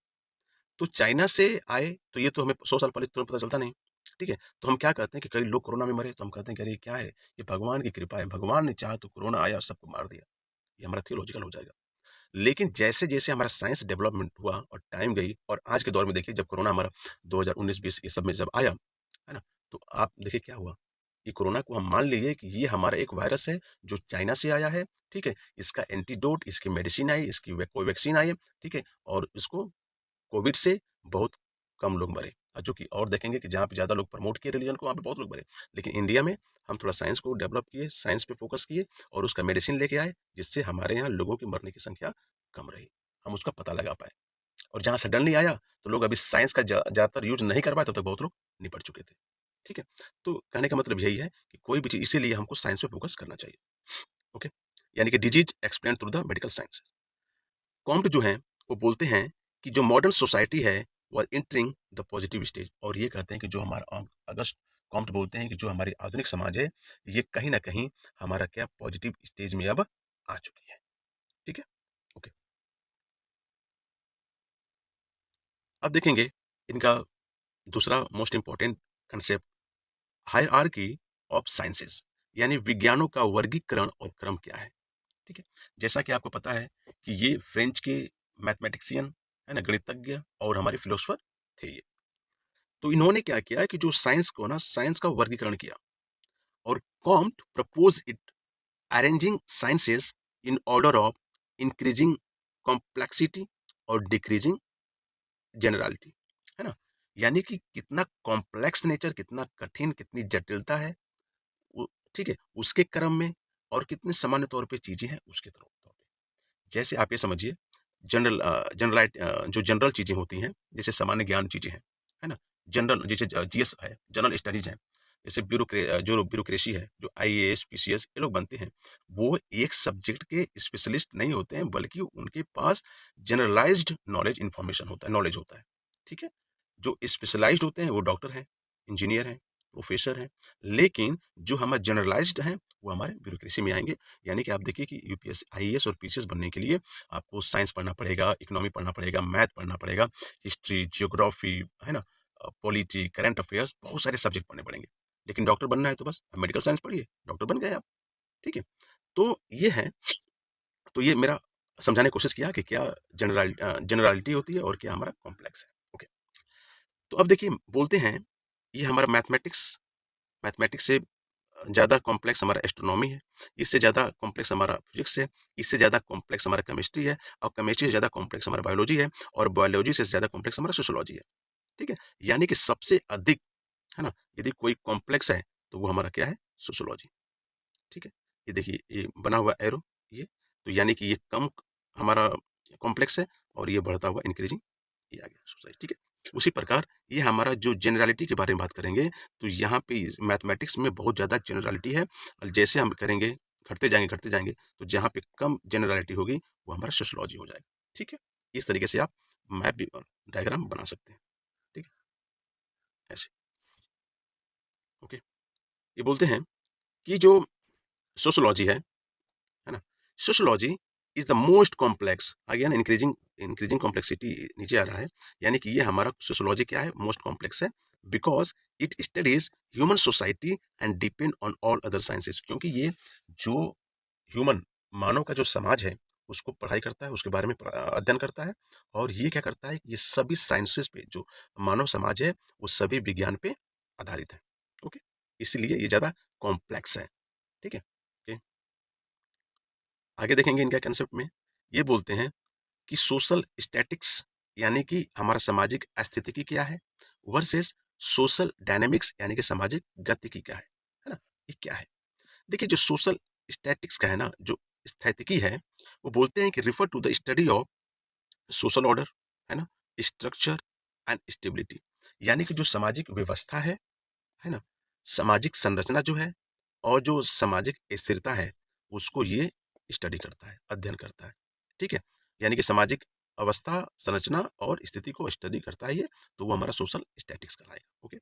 तो चाइना से आए, तो ये तो हमें 100 साल पहले तुरंत पता चलता नहीं, ठीक है? तो हम क्या कहते हैं कि कई लोग कोरोना में मरे, तो हम कहते हैं कि अरे ये क्या है? ये भगवान की कृपा है, भगवान ने चाहा तो कोरोना आया और सबको मार दिया। ये हमारा थियोलॉजिकल हो जाएगा। लेकिन जैसे-जैसे हमारा साइंस डेवलपमेंट हुआ और टाइम गई, और आज के दौर में देखिए, जब कोरोना हमारा 2019-20 ये सब में जब आया, है ना? तो आप देखिए क्या हुआ? ये कोरोना को हम मान लिए कि ये हमारा एक वायरस है, जो चाइना से आया है, ठीक है? इसका एंटीडोट, इसकी मेडिसिन आई, इसकी कोई वैक्सीन आई है, ठीक है? और इसको कोविड से बहुत कम लोग मरे, जो कि और देखेंगे कि जहाँ पे ज़्यादा लोग प्रमोट किए रिलीजन को, वहाँ पे बहुत लोग मरे। लेकिन इंडिया में हम थोड़ा साइंस को डेवलप किए, साइंस पे फोकस किए, और उसका मेडिसिन लेके आए, जिससे हमारे यहाँ लोगों की मरने की संख्या कम रही। हम उसका पता लगा पाए, और जहाँ सडनली आया, तो लोग अभी साइंस का ज़्यादातर यूज़ नहीं कर पाए, तब तक बहुत लोग निपट चुके थे। ठीक है? तो कहने का मतलब यही है कि कोई भी चीज़, इसीलिए हमको साइंस पे फोकस करना चाहिए। ओके? यानी कि disease explained through the medical science. Comte जो हैं, वो बोलते हैं कि जो मॉडर्न सोसाइटी है, वो एंटरिंग द पॉजिटिव स्टेज, और ये कहते हैं कि जो हमारा अगस्त कॉम्ट बोलते हैं कि जो हमारी आधुनिक समाज है, ये कहीं न कहीं हमारा क्या पॉजिटिव स्टेज में अब आ चुकी है। ठीक है? ओके। अब देखेंगे इनका दूसरा most important concept, hierarchy of sciences, यानी विज्ञानों का वर्गीकरण और क्रम क्या है। ठीक है? जैसा कि आपको पता है कि ये फ्रेंच के मैथमेटिशियन, है ना, गणितज्ञ और हमारे फिलोसोफर थे ये। तो इन्होंने क्या किया कि जो साइंस को ना, साइंस का वर्गीकरण किया, और Comte propose it arranging sciences in order of increasing complexity और डिक्रीजिंग जनरलिटी, है ना? यानी कि कितना कॉम्प्लेक्स नेचर, कितना कठिन, कितनी जटिलता है, ठीक है, उसके क्रम में, और कितने सामान्य तौर पे चीजें हैं उसके तौर पे। जैसे आप ये समझिए, जो जनरल चीजें होती हैं, जैसे सामान्य ज्ञान चीजें हैं, है ना? जनरल, जैसे जीएस है, जनरल स्टडीज है, जैसे जो ब्यूरोक्रेसी है, जो आईएएस पीसीएस ये लोग बनते हैं, वो एक सब्जेक्ट के स्पेशलिस्ट नहीं होते हैं, बल्कि उनके पास जनरलाइज्ड नॉलेज इंफॉर्मेशन होता है, नॉलेज होता है। ठीक है? जो स्पेशलाइज्ड होते हैं, वो डॉक्टर हैं, इंजीनियर हैं, प्रोफेसर हैं, लेकिन जो हमारे जनरलाइज्ड हैं वो हमारे ब्यूरोक्रेसी में आएंगे। यानी कि आप देखिए कि यूपीएस आईएएस और पीसीएस बनने के लिए आपको साइंस पढ़ना पड़ेगा, इकोनॉमी पढ़ना पड़ेगा, मैथ पढ़ना पड़ेगा, हिस्ट्री, जियोग्राफी, है ना, पॉलिटी, करंट अफेयर्स, बहुत सारे सब्जेक्ट पढ़ने पड़ेंगे। लेकिन डॉक्टर बनना है तो बस मेडिकल साइंस पढ़िए, डॉक्टर बन गए आप। ठीक है, तो ये है, तो ये मेरा समझाने की कोशिश किया कि क्या जनरलिटी होती है और क्या हमारा कॉम्प्लेक्स है। ओके, तो अब देखिए बोलते हैं ये हमारा मैथमेटिक्स, मैथमेटिक्स से ज़्यादा कॉम्प्लेक्स हमारा एस्ट्रोनॉमी है, इससे ज़्यादा कॉम्प्लेक्स हमारा फिजिक्स है, इससे ज़्यादा कॉम्प्लेक्स हमारा केमिस्ट्री है, और केमिस्ट्री से ज़्यादा कॉम्प्लेक्स हमारा बायोलॉजी है, और बायोलॉजी से ज़्यादा कॉम्प्लेक्स हमारा सोशियोलॉजी है। ठीक है, यानी कि सबसे अधिक, है ना, यदि कोई कॉम्प्लेक्स है तो वो हमारा क्या है, सोशियोलॉजी। ठीक है, ये देखिए ये बना हुआ एरो, ये तो यानी कि ये कम हमारा कॉम्प्लेक्स है, और ये बढ़ता हुआ इंक्रीजिंग, ये आ गया सोसाइटी। ठीक है, उसी प्रकार ये हमारा जो जनरलिटी के बारे में बात करेंगे, तो यहाँ पे मैथमेटिक्स में बहुत ज़्यादा जनरलिटी है, और जैसे हम करेंगे घटते जाएंगे, तो जहाँ पे कम जनरलिटी होगी वो हमारा सोशियोलॉजी हो जाएगा। ठीक है, इस तरीके से आप मैप डायग्राम बना सकते हैं। ठीक है, ऐसे। ओके, ये बोलते हैं कि जो सोशियोलॉजी है ना, sociology is the most complex, again increasing increasing complexity नीचे आ रहा है, यानी कि ये हमारा सोशियोलॉजी क्या है, मोस्ट कॉम्प्लेक्स है, because it studies human society and depend on all other sciences. क्योंकि ये जो ह्यूमन, मानव का जो समाज है उसको पढ़ाई करता है, उसके बारे में अध्ययन करता है, और ये क्या करता है, ये सभी साइंसेस पे, जो मानव समाज है वो सभी विज्ञान पे आधारित है। ओके, इसलिए ये ज्यादा कॉम्प्लेक्स है। ठीक है, ओके, आगे देखेंगे इनका कंसेप्ट में। ये बोलते हैं कि सोशल स्टैटिक्स, यानी कि हमारा सामाजिक स्थितिकी क्या है, वर्सेस सोशल डायनेमिक्स, यानी कि सामाजिक गतिकी क्या है ना, ये क्या है। देखिए जो सोशल स्टैटिक्स का है ना, जो स्थितिकी है, वो बोलते हैं कि refer to the study of social order, है ना, स्ट्रक्चर एंड स्टेबिलिटी, यानी कि जो सामाजिक व्यवस्था है ना, सामाजिक संरचना जो है, और जो सामाजिक स्थिरता है, उसको ये स्टडी करता है, अध्ययन करता है। ठीक है, यानी कि सामाजिक अवस्था, संरचना और स्थिति को स्टडी करता है ये, तो वो हमारा सोशल स्टैटिक्स कहलाएगा। Okay,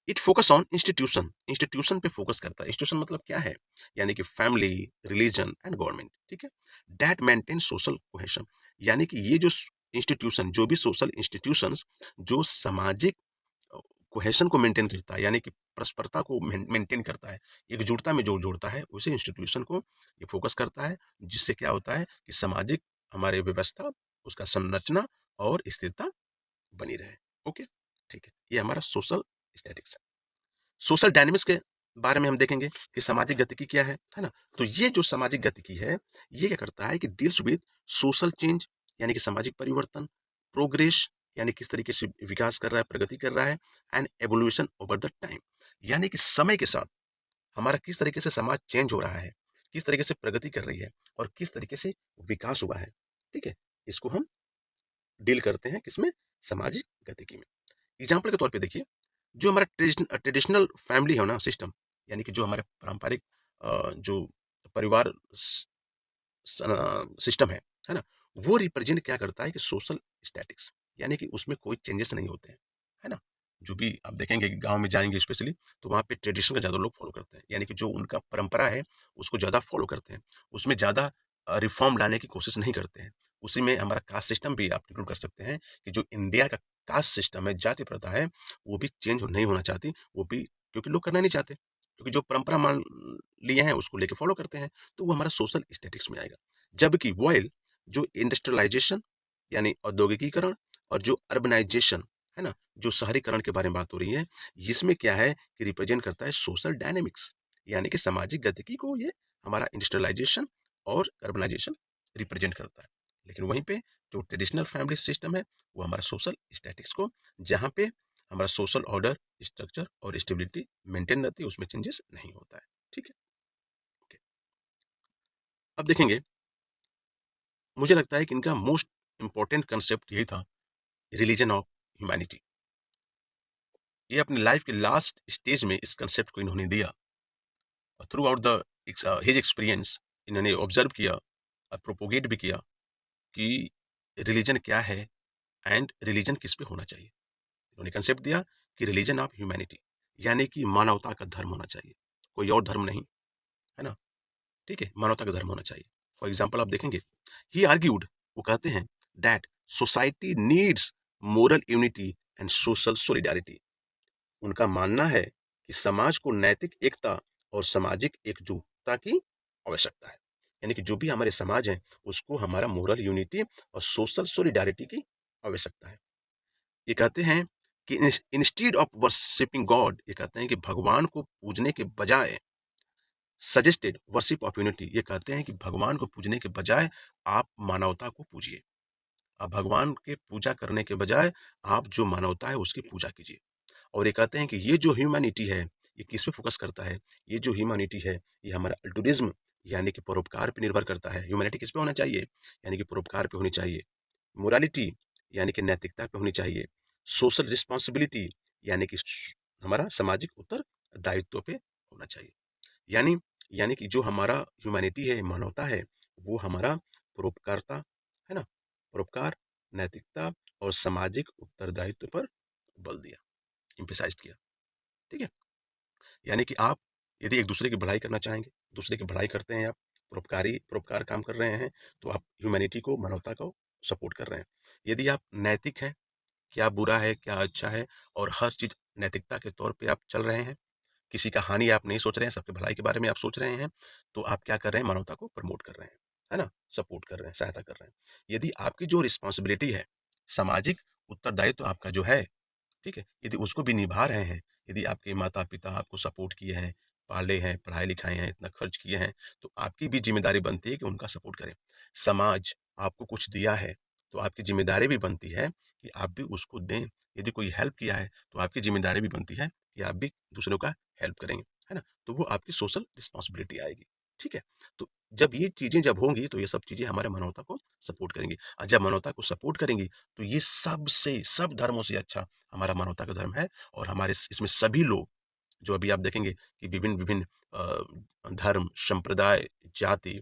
it focus on institution, institution पे फोकस करता है। इंस्टीट्यूशन मतलब क्या है, यानी कि फैमिली, रिलीजन एंड गवर्नमेंट। ठीक है, दैट मेंटेन सोशल कोहेशन, यानी कि ये जो इंस्टीट्यूशन, जो भी सोशल इंस्टीट्यूशंस जो सामाजिक कोहेशन को मेंटेन करता है, यानी कि परस्परता को मेंटेन करता है, एकजुटता में जो जोड़ता है, उसे इंस्टीट्यूशन को ये फोकस करता है, जिससे क्या होता है कि सामाजिक हमारे व्यवस्था, उसका संरचना और स्थिरता बनी रहे। ओके, ठीक है, ये हमारा सोशल स्टैटिक्स है। सोशल डायनेमिक्स के बारे में हम देखेंगे कि सामाजिक गतिकी क्या है ना, तो ये जो सामाजिक गतिकी है, ये क्या करता है कि डील्स विद सोशल चेंज, यानी कि सामाजिक परिवर्तन, प्रोग्रेस, यानी किस तरीके से विकास कर रहा है, प्रगति कर रहा है, and evolution over the time, यानी कि समय के साथ हमारा किस तरीके से समाज चेंज हो रहा है, किस तरीके से प्रगति कर रही है, और किस तरीके से विकास हुआ है। ठीक है, इसको हम डील करते हैं किसमें, सामाजिक गतिकी में। एग्जाम्पल के तौर पे देखिए, जो हमारा ट्रेडिशनल फैमिली है ना सिस्टम, यानी कि जो हमारे पारंपरिक जो परिवार सिस्टम है ना, वो रिप्रेजेंट क्या करता है कि सोशल स्टैटिक्स, यानी कि उसमें कोई चेंजेस नहीं होते हैं, है ना। जो भी आप देखेंगे कि गांव में जाएंगे स्पेशली, तो वहाँ पे ट्रेडिशन का ज़्यादा लोग फॉलो करते हैं, यानी कि जो उनका परंपरा है उसको ज़्यादा फॉलो करते हैं, उसमें ज़्यादा रिफॉर्म लाने की कोशिश नहीं करते हैं। उसी में हमारा कास्ट सिस्टम भी आप इंक्लूड कर सकते हैं, कि जो इंडिया का कास्ट सिस्टम है, जाति प्रथा है, वो भी चेंज नहीं होना चाहती, वो भी क्योंकि लोग करना नहीं चाहते, क्योंकि जो परंपरा मान लिए हैं उसको लेके फॉलो करते हैं, तो वो हमारा सोशल स्टेटिक्स में आएगा। जबकि वॉइल जो इंडस्ट्रियलाइजेशन, यानी औद्योगिकीकरण, और जो अर्बनाइजेशन, है ना, जो शहरीकरण के बारे में बात हो रही है, इसमें क्या है कि रिप्रेजेंट करता है सोशल डायनेमिक्स, यानी कि सामाजिक गतिकी को ये हमारा इंडस्ट्रियलाइजेशन और अर्बनाइजेशन रिप्रेजेंट करता है। लेकिन वहीं पे जो ट्रेडिशनल फैमिली सिस्टम है, वो हमारा सोशल स्टैटिक्स को, जहाँ पे हमारा सोशल ऑर्डर, स्ट्रक्चर और स्टेबिलिटी मेंटेन रहती है, उसमें चेंजेस नहीं होता है। ठीक है, ओके, अब देखेंगे, मुझे लगता है कि इनका मोस्ट इंपॉर्टेंट कंसेप्ट यही था, रिलीजन ऑफ ह्यूमैनिटी। ये अपनी लाइफ के लास्ट स्टेज में इस कंसेप्ट को इन्होंने दिया, और through out the his experience इन्होंने ऑब्जर्व किया और प्रोपोगेट भी किया कि रिलीजन क्या है, एंड रिलीजन किस पे होना चाहिए। उन्होंने कंसेप्ट दिया कि रिलीजन ऑफ ह्यूमैनिटी, यानी कि मानवता का धर्म होना चाहिए, कोई और धर्म नहीं, है ना? ठीक है, मानवता का धर्म होना चाहिए। फॉर एग्जाम्पल आप देखेंगे, ही आर्ग्यूड, वो कहते हैं, that society needs moral unity and social solidarity. उनका मानना है कि समाज को नैतिक एकता और सामाजिक एकजुटता की आवश्यकता है। यानी कि जो भी हमारे समाज है उसको हमारा मोरल यूनिटी और सोशल सोलिडारिटी की आवश्यकता है। ये कहते हैं कि इंस्टीड ऑफ वर्शिपिंग गॉड, ये कहते हैं कि भगवान को पूजने के बजाय, सजेस्टेड वर्शिप ऑफ यूनिटी, ये कहते हैं कि भगवान को पूजने के बजाय आप मानवता को पूजिए। आप भगवान के पूजा करने के बजाय आप जो मानवता है उसकी पूजा कीजिए। और ये कहते हैं कि ये जो ह्यूमैनिटी है, ये किस पे फोकस करता है? ये जो ह्यूमैनिटी है, ये हमारा अल्टुरिज्म यानी कि परोपकार पे निर्भर करता है। ह्यूमैनिटी किस पे होना चाहिए? यानी कि परोपकार पे होनी चाहिए। मोरालिटी यानी कि नैतिकता पे होनी चाहिए। सोशल रिस्पॉन्सिबिलिटी यानी कि हमारा सामाजिक उत्तरदायित्व पे होना चाहिए। यानी यानी कि जो हमारा ह्यूमैनिटी है, मानवता है, वो हमारा परोपकारता है ना, परोपकार, नैतिकता और सामाजिक उत्तरदायित्व पर बल दिया, एम्फसाइज किया। ठीक है, यानी कि आप यदि एक दूसरे की भलाई करना चाहेंगे, दूसरे की भलाई करते हैं, आप परोपकार काम कर रहे हैं, तो आप ह्यूमैनिटी को, मानवता को सपोर्ट कर रहे हैं। यदि आप नैतिक है, क्या बुरा है क्या अच्छा है, और हर चीज नैतिकता के तौर पे आप चल रहे हैं, किसी का हानि आप नहीं सोच रहे हैं, सबके भलाई के बारे में आप सोच रहे हैं, तो आप क्या कर रहे हैं? मानवता को प्रमोट कर रहे हैं, है ना, सपोर्ट कर रहे हैं, सहायता कर रहे हैं। यदि आपकी जो रिस्पॉन्सिबिलिटी है, सामाजिक उत्तरदायित्व तो आपका जो है, ठीक है, यदि उसको भी निभा रहे हैं, यदि आपके माता पिता आपको सपोर्ट किए हैं, पाले हैं, पढ़ाई लिखाए हैं, इतना खर्च किए हैं, तो आपकी भी जिम्मेदारी बनती है कि उनका सपोर्ट करें। समाज आपको कुछ दिया है, तो आपकी जिम्मेदारी भी बनती है कि आप भी उसको दें। यदि कोई हेल्प किया है, तो आपकी जिम्मेदारी भी बनती है कि आप भी दूसरों का हेल्प करेंगे, है ना? तो वो आपकी सोशल रिस्पॉन्सिबिलिटी आएगी। ठीक है, तो जब ये चीजें जब होंगी, तो ये सब चीजें हमारे मानवता को सपोर्ट करेंगी, और जब मानवता को सपोर्ट करेंगी, तो ये सबसे, सब धर्मों से अच्छा हमारा मानवता का धर्म है। और हमारे इसमें सभी लोग, जो अभी आप देखेंगे कि विभिन्न विभिन्न धर्म, संप्रदाय, जाति,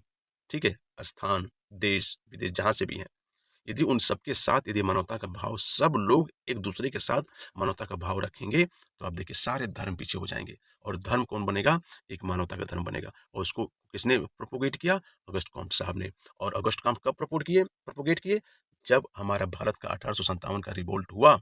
ठीक है, स्थान, देश विदेश जहाँ से भी हैं, यदि उन सबके साथ यदि मानवता का भाव, सब लोग एक दूसरे के साथ मानवता का भाव रखेंगे, तो आप देखिए सारे धर्म पीछे हो जाएंगे। और धर्म कौन बनेगा? एक मानवता का धर्म बनेगा। और उसको किसने प्रोपोगेट किया? अगस्त कॉम्ट साहब ने। और अगस्त कॉम्ट कब प्रोपोगेट किए? जब हमारा भारत का 1857 का रिवोल्ट हुआ,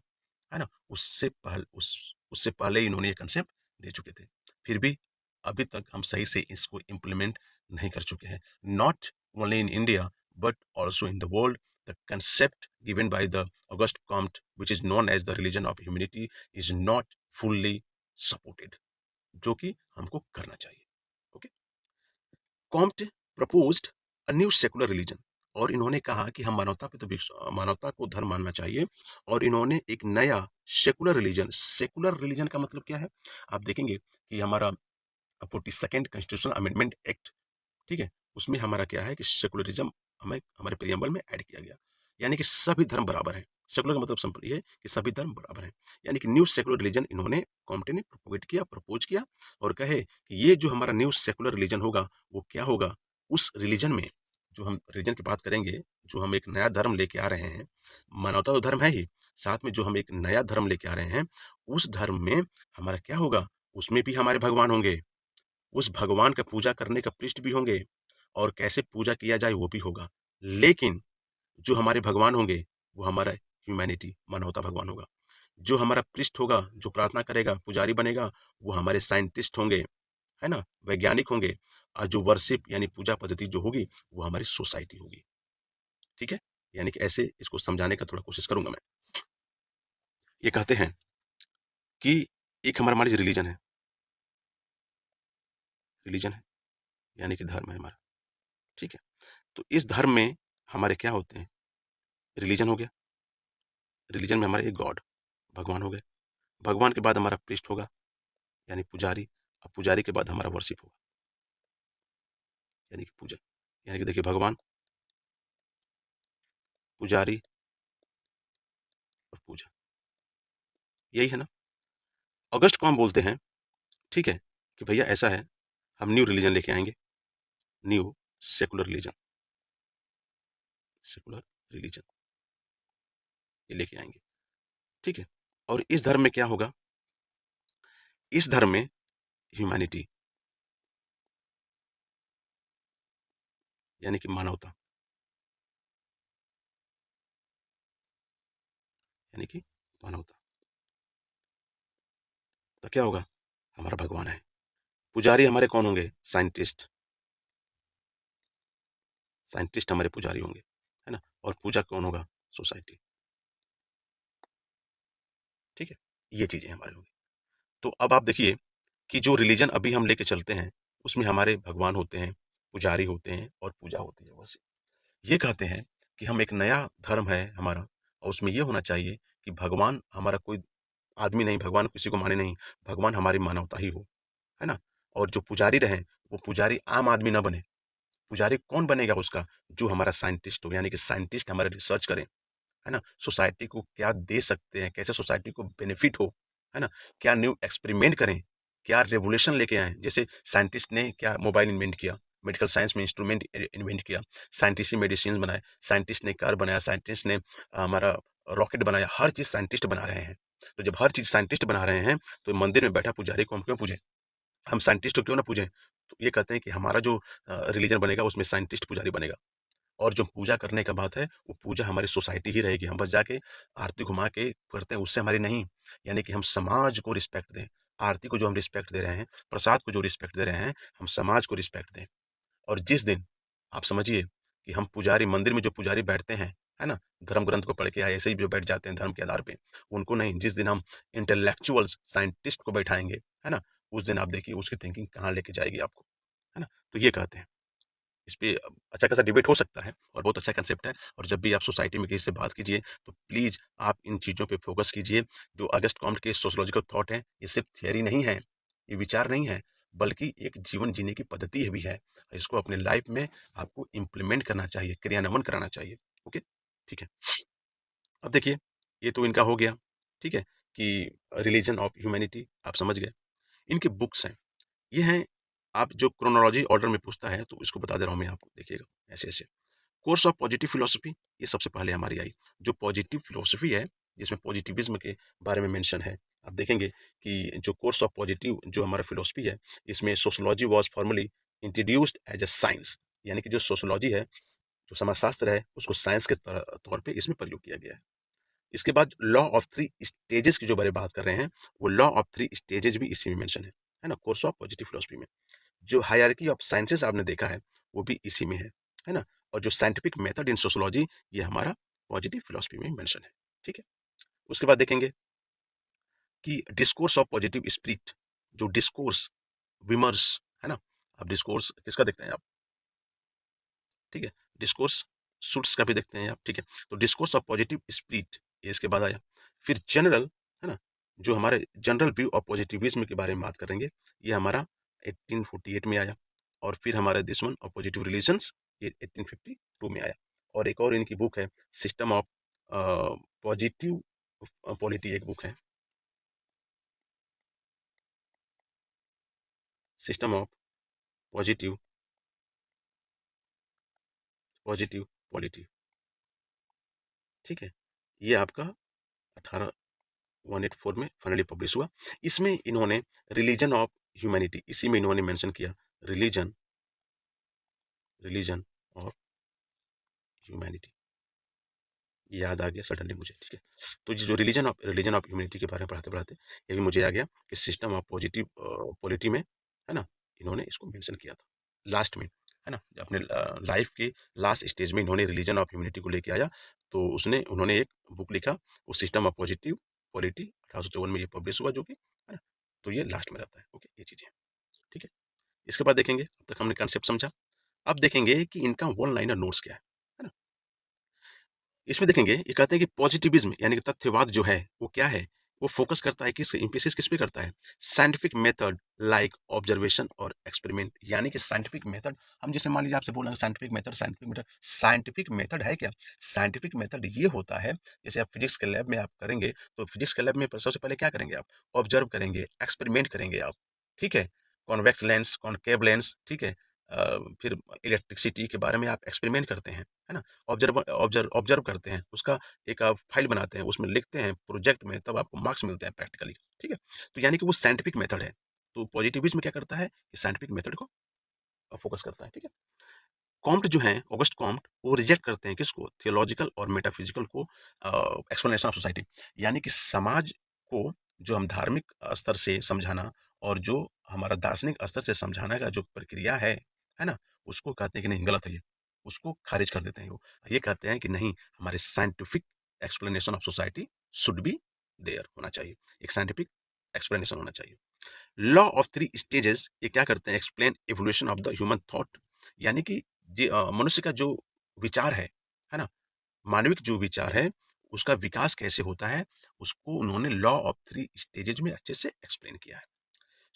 है ना, उससे पहले इन्होंने ये कंसेप्ट दे चुके थे। फिर भी अभी तक हम सही से इसको इम्प्लीमेंट नहीं कर चुके हैं। Not only in India but also in the world, the concept given by the Auguste Comte, which is known as the religion of humanity, is not fully supported, जो कि हमको करना चाहिए। Okay, Comte proposed a new secular religion, और इन्होंने कहा कि हम मानवता पे तो मानवता को धर्म मानना चाहिए, और इन्होंने एक नया सेकुलर रिलीजन का मतलब क्या है? आप देखेंगे कि हमारा 42nd कॉन्स्टिट्यूशनल अमेंडमेंट एक्ट, ठीक है, उसमें हमारा क्या है कि सेकुलरिज्म हमें हमारे प्रियम्बल में ऐड किया गया। यानी कि सभी धर्म बराबर हैं। सेकुलर का मतलब सिंपल ये है कि सभी धर्म बराबर हैं। यानी कि न्यू सेकुलर रिलीजन इन्होंने, कॉम्टे ने प्रोपोगेट किया, प्रपोज किया, और कहे कि ये जो हमारा न्यू सेकुलर रिलीजन होगा, वो क्या होगा? उस रिलीजन में, जो हम रिलीजन की बात करेंगे, जो हम एक नया धर्म लेके आ रहे हैं, मानवता तो धर्म है ही, साथ में जो हम एक नया धर्म लेके आ रहे हैं, उस धर्म में हमारा क्या होगा? उसमें भी हमारे भगवान होंगे, उस भगवान का पूजा करने का पृष्ठ भी होंगे, और कैसे पूजा किया जाए वो भी होगा। लेकिन जो हमारे भगवान होंगे, वो हमारा ह्यूमैनिटी, मानवता भगवान होगा। जो हमारा पृष्ठ होगा, जो प्रार्थना करेगा, पुजारी बनेगा, वो हमारे साइंटिस्ट होंगे, है ना, वैज्ञानिक होंगे। और जो वर्शिप यानी पूजा पद्धति जो होगी, वो हमारी सोसाइटी होगी। ठीक है, यानी कि ऐसे इसको समझाने का थोड़ा कोशिश करूंगा मैं। ये कहते हैं कि एक हमारा, मान लीजिए रिलीजन है यानी कि धर्म है हमारा। ठीक है, तो इस धर्म में हमारे क्या होते हैं? रिलीजन हो गया, रिलीजन में हमारे एक गॉड, भगवान हो गए। भगवान के बाद हमारा प्रीस्ट होगा, यानी पुजारी। अब पुजारी के बाद हमारा वर्शिप होगा, यानी कि पूजा। यानी कि देखिए, भगवान, पुजारी और पूजा, यही है ना। अगस्त को हम बोलते हैं, ठीक है, कि भैया ऐसा है, हम न्यू रिलीजन लेके आएंगे, new secular religion, secular religion ये लेके आएंगे। ठीक है, और इस धर्म में क्या होगा? इस धर्म में ह्यूमैनिटी यानी कि मानवता, यानी कि मानवता, तो क्या होगा? हमारा भगवान है। पुजारी हमारे कौन होंगे? साइंटिस्ट। साइंटिस्ट हमारे पुजारी होंगे, है ना? और पूजा कौन होगा? सोसाइटी। ठीक है, ये चीजें हमारे होंगी। तो अब आप देखिए कि जो रिलीजन अभी हम लेके चलते हैं उसमें हमारे भगवान होते हैं, पुजारी होते हैं और पूजा होती है। बस ये कहते हैं कि हम एक नया धर्म है हमारा, और उसमें ये होना चाहिए कि भगवान हमारा कोई आदमी नहीं, भगवान किसी को माने नहीं, भगवान हमारी मानवता ही हो, है ना? और जो पुजारी रहे वो पुजारी आम आदमी ना बने। पुजारी कौन बनेगा उसका? जो हमारा साइंटिस्ट हो, यानी कि साइंटिस्ट हमारा रिसर्च करें, है ना? सोसाइटी को क्या दे सकते हैं, कैसे सोसाइटी को बेनिफिट हो, है ना? क्या न्यू एक्सपेरिमेंट करें, क्या रेवोल्यूशन लेके आए। जैसे साइंटिस्ट ने क्या मोबाइल इन्वेंट किया, मेडिकल साइंस में इंस्ट्रूमेंट इन्वेंट किया, साइंटिस्ट ने मेडिसिन बनाए, साइंटिस्ट ने कार बनाया, साइंटिस्ट ने हमारा रॉकेट बनाया। हर चीज साइंटिस्ट बना रहे हैं। तो जब हर चीज साइंटिस्ट बना रहे हैं तो मंदिर में बैठा पुजारी को हम क्यों पूजें? हम साइंटिस्ट को क्यों ना पूजें? तो ये कहते हैं कि हमारा जो रिलीजन बनेगा उसमें साइंटिस्ट पुजारी बनेगा। और जो पूजा करने का बात है, वो पूजा हमारी सोसाइटी ही रहेगी। हम बस जाके आरती घुमा के करते हैं, उससे हमारी नहीं। यानी कि हम समाज को रिस्पेक्ट दें। आरती को जो हम रिस्पेक्ट दे रहे हैं, प्रसाद को जो रिस्पेक्ट दे रहे हैं, हम समाज को रिस्पेक्ट दें। और जिस दिन आप समझिए कि हम पुजारी मंदिर में जो पुजारी बैठते हैं, है ना? धर्म ग्रंथ को पढ़ के या ऐसे ही जो बैठ जाते हैं धर्म के आधार पे, उनको नहीं, जिस दिन हम इंटेलेक्चुअल्स, साइंटिस्ट को बैठाएँगे, है ना? उस दिन आप देखिए उसकी थिंकिंग कहाँ लेके जाएगी आपको, है ना? तो ये कहते हैं। इस पे अच्छा खासा डिबेट हो सकता है और बहुत अच्छा कंसेप्ट है। और जब भी आप सोसाइटी में किसी से बात कीजिए तो प्लीज आप इन चीज़ों पे फोकस कीजिए। जो अगस्त कॉम्ट के सोशियोलॉजिकल थॉट है, ये सिर्फ थियरी नहीं है, ये विचार नहीं है, बल्कि एक जीवन जीने की पद्धति है भी है। इसको अपने लाइफ में आपको इम्प्लीमेंट करना चाहिए, क्रियान्वयन कराना चाहिए। ओके, ठीक है। अब देखिए, ये तो इनका हो गया, ठीक है, कि रिलीजन ऑफ ह्यूमैनिटी आप समझ गए। इनके बुक्स हैं, ये हैं। आप जो क्रोनोलॉजी ऑर्डर में पूछता है तो इसको बता दे रहा हूँ मैं आपको, देखिएगा ऐसे ऐसे। कोर्स ऑफ पॉजिटिव फिलोसफी, ये सबसे पहले हमारी आई। जो पॉजिटिव फिलोसफी है, जिसमें पॉजिटिविज्म के बारे में मेंशन है, आप देखेंगे कि जो कोर्स ऑफ पॉजिटिव जो हमारा फिलोसफी है, इसमें sociology was formally introduced as a science. यानी कि जो सोशोलॉजी है, जो समाजशास्त्र है, उसको साइंस के तौर पे इसमें प्रयोग किया गया है। इसके बाद लॉ ऑफ थ्री स्टेजेस की जो बारे बात कर रहे हैं, वो लॉ ऑफ थ्री स्टेजेस भी इसी में मेंशन है ना, कोर्स ऑफ पॉजिटिव फिलोसफी में। जो हायरार्की ऑफ साइंसेस आपने देखा है, वो भी इसी में है ना? और जो साइंटिफिक मेथड इन सोशियोलॉजी, ये हमारा पॉजिटिव फिलॉसफी में मेंशन है, ठीक है? उसके बाद देखेंगे कि डिस्कोर्स ऑफ पॉजिटिव स्पिरिट, जो डिस्कोर्स, विमर्श, है ना? अब डिस्कोर्स किसका देखते हैं आप? ठीक है, डिस्कोर्स सूट्स का भी देखते हैं आप, ठीक है? तो डिस्कोर्स ऑफ पॉजिटिव स्पिरिट, ये इसके बाद आया। फिर जनरल, है ना? जो हमारे जनरल व्यू ऑफ पॉजिटिविज्म के बारे में बात करेंगे, ये हमारा 1848 में आया। और फिर हमारा this one of positive religions, ये 1852 में आया। और एक और इनकी बुक है, सिस्टम ऑफ पॉजिटिव पॉलिटी, एक बुक है, system of positive positive polity, ठीक है? ये आपका 18 184 में फाइनली पब्लिश हुआ। इसमें इन्होंने रिलीजन ऑफ ह्यूमैनिटी, इसी में इन्होंने मेंशन किया, रिलीजन रिलीजन ऑफ ह्यूमैनिटी, याद आ गया सडनली मुझे, ठीक है? तो ये जो रिलीजन ऑफ ह्यूमैनिटी के बारे में पढ़ाते पढ़ाते ये भी मुझे आ गया कि सिस्टम ऑफ पॉजिटिव पॉलिटी में, है ना, इन्होंने इसको मेंशन किया था लास्ट में, है ना? अपने लाइफ के लास्ट स्टेज में इन्होंने रिलीजन ऑफ ह्यूमैनिटी को लेके आया। तो उसने उन्होंने एक बुक लिखा, वो सिस्टम ऑफ पॉजिटिव पॉलिटी, 1854 में ये पब्लिश हुआ, जो कि, है ना? तो ये लास्ट में रहता है। ओके, ये चीजें, ठीक है? इसके बाद देखेंगे, अब तक हमने कंसेप्ट समझा। अब देखेंगे कि इनका वन लाइनर नोट्स क्या है ना? इसमें देखेंगे, ये कहते हैं कि पॉजिटिविज्म यानी कि तथ्यवाद जो है वो क्या है? वो फोकस करता है किस, एम्फेसिस किस पे करता है? साइंटिफिक मेथड लाइक ऑब्जर्वेशन और एक्सपेरिमेंट। यानी कि साइंटिफिक मेथड, हम जैसे मान लीजिए आपसे बोल रहे हैं scientific method, scientific method, scientific method है क्या? साइंटिफिक मेथड ये होता है, जैसे आप फिजिक्स के लैब में आप करेंगे, तो फिजिक्स के लैब में सबसे पहले क्या करेंगे आप? ऑब्जर्व करेंगे, एक्सपेरिमेंट करेंगे आप, ठीक है? कॉन्वेक्स लेंस, कॉनकेव लेंस, ठीक है? फिर इलेक्ट्रिसिटी के बारे में आप एक्सपेरिमेंट करते हैं, है ना? ऑब्जर्व ऑब्जर्व ऑब्जर्व करते हैं, उसका एक आप फाइल बनाते हैं, उसमें लिखते हैं प्रोजेक्ट में, तब आपको मार्क्स मिलते हैं प्रैक्टिकली, ठीक है? तो यानी कि वो साइंटिफिक मेथड है। तो पॉजिटिविज़्म क्या करता है कि साइंटिफिक मेथड को फोकस करता है, ठीक है? कॉम्ट जो हैं, ऑगस्ट कॉम्ट, वो रिजेक्ट करते हैं किसको? थियोलॉजिकल और मेटाफिजिकल को एक्सप्लेनेशन ऑफ सोसाइटी, यानी कि समाज को जो हम धार्मिक स्तर से समझाना और जो हमारा दार्शनिक स्तर से समझाना का जो प्रक्रिया है ना? उसको कहते हैं कि नहीं, गलत है ये। उसको खारिज कर देते हैं वो। ये कहते हैं कि नहीं, हमारे scientific explanation of society should be there, होना चाहिए। एक साइंटिफिक एक्सप्लेनेशन होना चाहिए। लॉ ऑफ थ्री स्टेजेस ये क्या करते हैं? Explain evolution of the human thought, यानी कि मनुष्य का जो विचार है ना? मानविक जो विचार है, उसका विकास कैसे होता है, उसको उन्होंने लॉ ऑफ थ्री स्टेजेज में अच्छे से एक्सप्लेन किया है।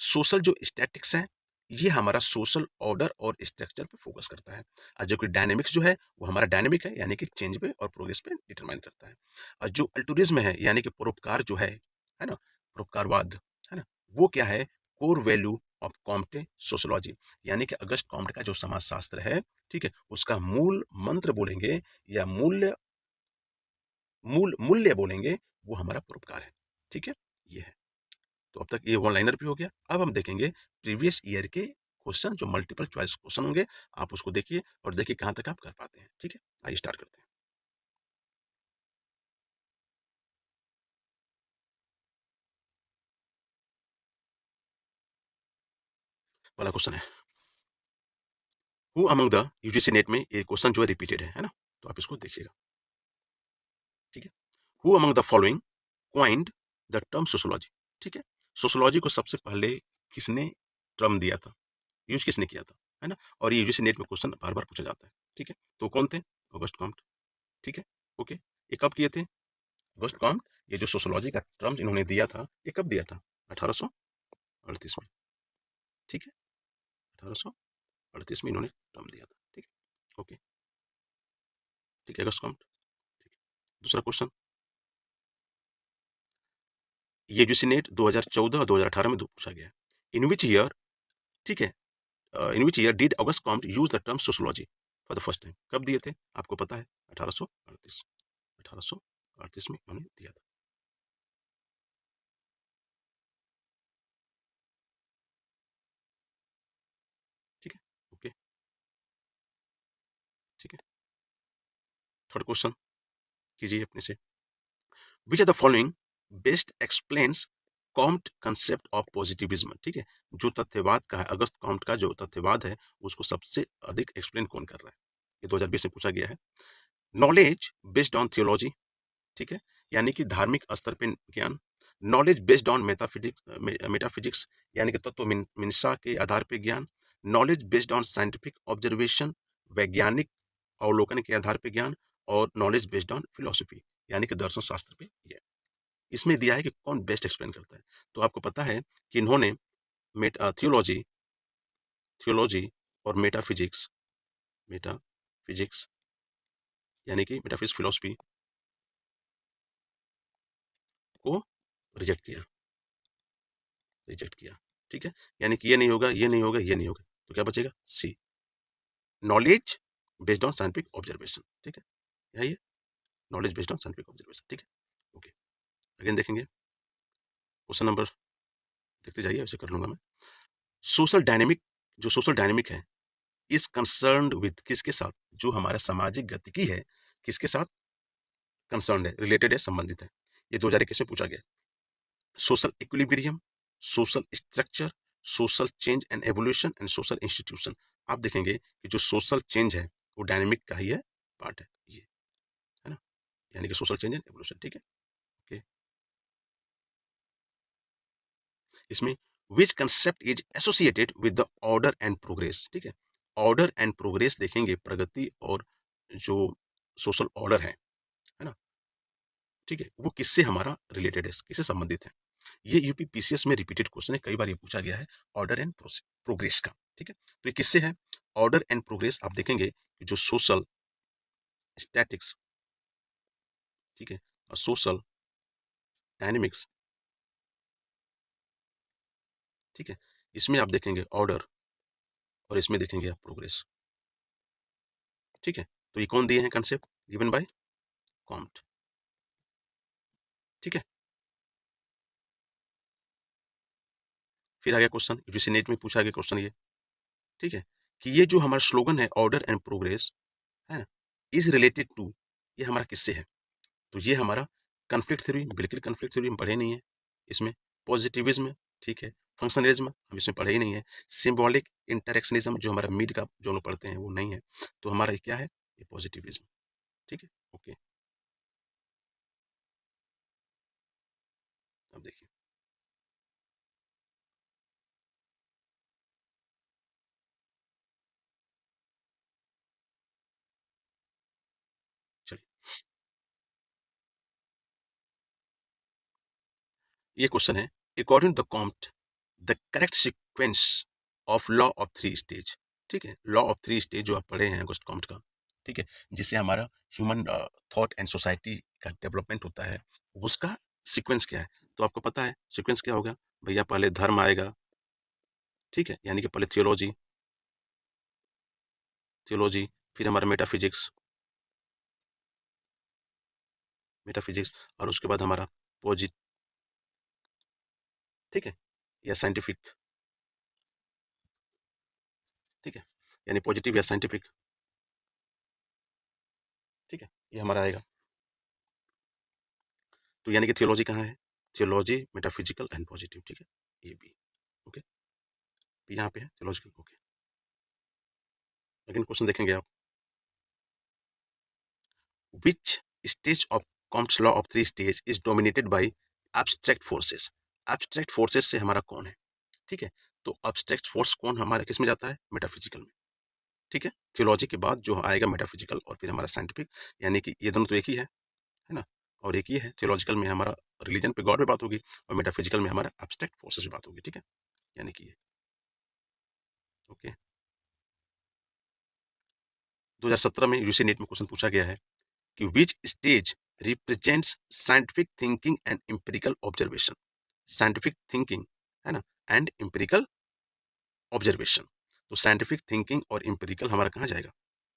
सोशल जो स्टैटिक्स है, ये हमारा सोशल ऑर्डर और स्ट्रक्चर पे फोकस करता है, और जो कि डायनेमिक्स जो है, वो हमारा डायनेमिक है, यानी कि चेंज पे और प्रोग्रेस पे डिटरमाइन करता है। और जो अल्टुरिज्म है, यानी कि परोपकार जो है ना, परोपकारवाद, है ना, वो क्या है? Core value of Comte sociology, यानी कि अगस्ट कॉम्टे का जो समाजशास्त्र है, ठीक है, उसका मूल मंत्र बोलेंगे या मूल मूल्य बोलेंगे, वो हमारा परोपकार है, ठीक है? ये है। तो अब तक ये वन लाइनर भी हो गया। अब हम देखेंगे प्रीवियस ईयर के क्वेश्चन, जो मल्टीपल चॉइस क्वेश्चन होंगे, आप उसको देखिए और देखिए कहाँ तक आप कर पाते हैं, ठीक है? आइए स्टार्ट करते हैं। पहला क्वेश्चन है, who among the UGC net में ये क्वेश्चन जो है रिपीटेड है ना? तो आप इसको देखिएगा, ठीक है? Who among the following coined the term sociology, ठीक है? सोशोलॉजी को सबसे पहले किसने टर्म दिया था, यूज किसने किया था, है ना? और ये यूजीसी नेट में क्वेश्चन बार बार पूछा जाता है, ठीक है? तो कौन थे? ऑगस्ट कॉम्ट, ठीक है? ओके, ये कब किए थे? ऑगस्ट कॉम्ट, ये जो सोशोलॉजी का टर्म इन्होंने दिया था, ये कब दिया था? 1838 में, ठीक है? 1838 में इन्होंने टर्म दिया था, ठीक है? ओके, ठीक है, अगस्त कॉम्ट, ठीक है। दूसरा क्वेश्चन, ये जो सीनेट 2014 और 2018 में दो पूछा गया है। इन विच ईयर, ठीक है, in which year did August Comte use the term sociology for the first time? कब दिए थे? आपको पता है, 1838, 1838 में इन्होंने दिया था, ठीक है? ओके, ठीक है। थर्ड क्वेश्चन कीजिए अपने से, which are the following best explains Comte concept of positivism, ठीक है? जो तथ्यवाद का है, अगस्त कॉम्ट का जो तथ्यवाद है, उसको सबसे अधिक एक्सप्लेन कौन कर रहा है? ये 2020 में पूछा गया है। नॉलेज बेस्ड ऑन थियोलॉजी, ठीक है, यानी कि धार्मिक स्तर पे ज्ञान। नॉलेज बेस्ड ऑन मेटाफिजिक्स, यानी कि तत्व मीमांसा के आधार पे ज्ञान। Knowledge based on scientific observation, वैज्ञानिक अवलोकन के आधार पे ज्ञान। और नॉलेज बेस्ड ऑन फिलोसफी, यानी कि दर्शन शास्त्र पे ये। इसमें दिया है कि कौन बेस्ट एक्सप्लेन करता है। तो आपको पता है कि इन्होंने थियोलॉजी थियोलॉजी और मेटाफिजिक्स यानी कि मेटाफिजिक्स फिलोसफी को रिजेक्ट किया, रिजेक्ट किया, ठीक है? यानी कि ये नहीं होगा, ये नहीं होगा, ये नहीं होगा, तो क्या बचेगा? See, knowledge based on scientific observation, ठीक है? यही है, knowledge based on scientific observation, ठीक है? ओके, अगेन देखेंगे क्वेश्चन नंबर, देखते जाइए, ऐसे कर लूंगा मैं। सोशल डायनेमिक, जो सोशल डायनेमिक है, इज कंसर्न्ड विद किसके साथ? जो हमारा सामाजिक गतिकी है, किसके साथ कंसर्न है, रिलेटेड है, संबंधित है? ये 2021 में पूछा गया। Social equilibrium, social structure, social change and evolution and social institution. आप देखेंगे कि जो सोशल चेंज है, वो डायनेमिक का ही है, पार्ट है ये, है ना? यानी कि सोशल चेंज एंड एवोल्यूशन, ठीक है? ओके, इसमें which concept is associated with the order and progress, ठीक है? ऑर्डर एंड प्रोग्रेस देखेंगे, प्रगति और जो सोशल ऑर्डर है ना, ठीक है, वो किससे हमारा रिलेटेड है, किससे संबंधित है? ये यूपी पीसीएस में रिपीटेड क्वेश्चन है, कई बार ये पूछा गया है, ऑर्डर एंड प्रोग्रेस का, ठीक है? तो ये किससे है? ऑर्डर एंड प्रोग्रेस, आप देखेंगे कि जो सोशल स्टैटिक्स, ठीक है, और सोशल डायनेमिक्स, ठीक है, इसमें आप देखेंगे ऑर्डर और इसमें देखेंगे आप प्रोग्रेस। ठीक है, तो ये कौन दिए हैं कंसेप्ट? Given by Comte. ठीक है, फिर आ गया क्वेश्चन, यूजीसी नेट में पूछा गया क्वेश्चन ये। ठीक है, कि ये जो हमारा स्लोगन है ऑर्डर एंड प्रोग्रेस, है ना, इज रिलेटेड टू, ये हमारा किससे है? तो ये हमारा कन्फ्लिक्ट थ्योरी, बिल्कुल कन्फ्लिक्ट थ्योरी हम पढ़े नहीं है इसमें। पॉजिटिविज्म, ठीक है, फंक्शनलिज्म हम इसमें पढ़े ही नहीं है। सिंबॉलिक इंटरेक्शनिज्म जो हमारा मिड का जो हम लोग पढ़ते हैं वो नहीं है। तो हमारा ये क्या है? ये पॉजिटिविज्म। ठीक है, ओके। अब देखिए, चलिए ये क्वेश्चन है, according to the Comte the correct sequence of law of three stage. ठीक है, लॉ ऑफ थ्री स्टेज जो आप पढ़े हैं अगस्त कॉम्ट का, ठीक है, जिससे हमारा ह्यूमन थॉट एंड सोसाइटी का डेवलपमेंट होता है, उसका सीक्वेंस क्या है? तो आपको पता है सीक्वेंस क्या होगा भैया? पहले धर्म आएगा, ठीक है, यानी कि पहले थियोलॉजी, थियोलॉजी, फिर हमारा मेटाफिजिक्स, मेटाफिजिक्स, और उसके बाद हमारा पॉजिट, ठीक है, या साइंटिफिक, ठीक है, यानी पॉजिटिव या साइंटिफिक, ठीक है, ये हमारा आएगा। तो यानी कि थियोलॉजी कहाँ है? थियोलॉजी, मेटाफिजिकल एंड पॉजिटिव, ठीक है, ये भी ओके, यहाँ पे है थियोलॉजिकल, ओके। लेकिन क्वेश्चन देखेंगे आप, which stage of Comte's law of three stage is dominated by abstract forces? Abstract forces से हमारा कौन है? ठीक है, तो एब्स्ट्रैक्ट फोर्स कौन हमारा किस में जाता है? मेटाफिजिकल में। ठीक है, थियोलॉजी के बाद जो आएगा मेटाफिजिकल और फिर हमारा साइंटिफिक, यानी कि ये दोनों तो एक ही है ना, और एक ही है। थियोलॉजिकल में हमारा रिलीजन पे, गॉड पे बात होगी, और मेटाफिजिकल में हमारा एब्स्ट्रैक्ट फोर्सेस पे बात होगी। ठीक है, यानी कि ये ओके। 2017 में यूजी नेट में क्वेश्चन पूछा गया है कि which stage represents scientific thinking and empirical observation? Scientific thinking, है ना, एंड एम्पिरिकल ऑब्जर्वेशन। तो साइंटिफिक थिंकिंग और एम्पिरिकल हमारा कहाँ जाएगा?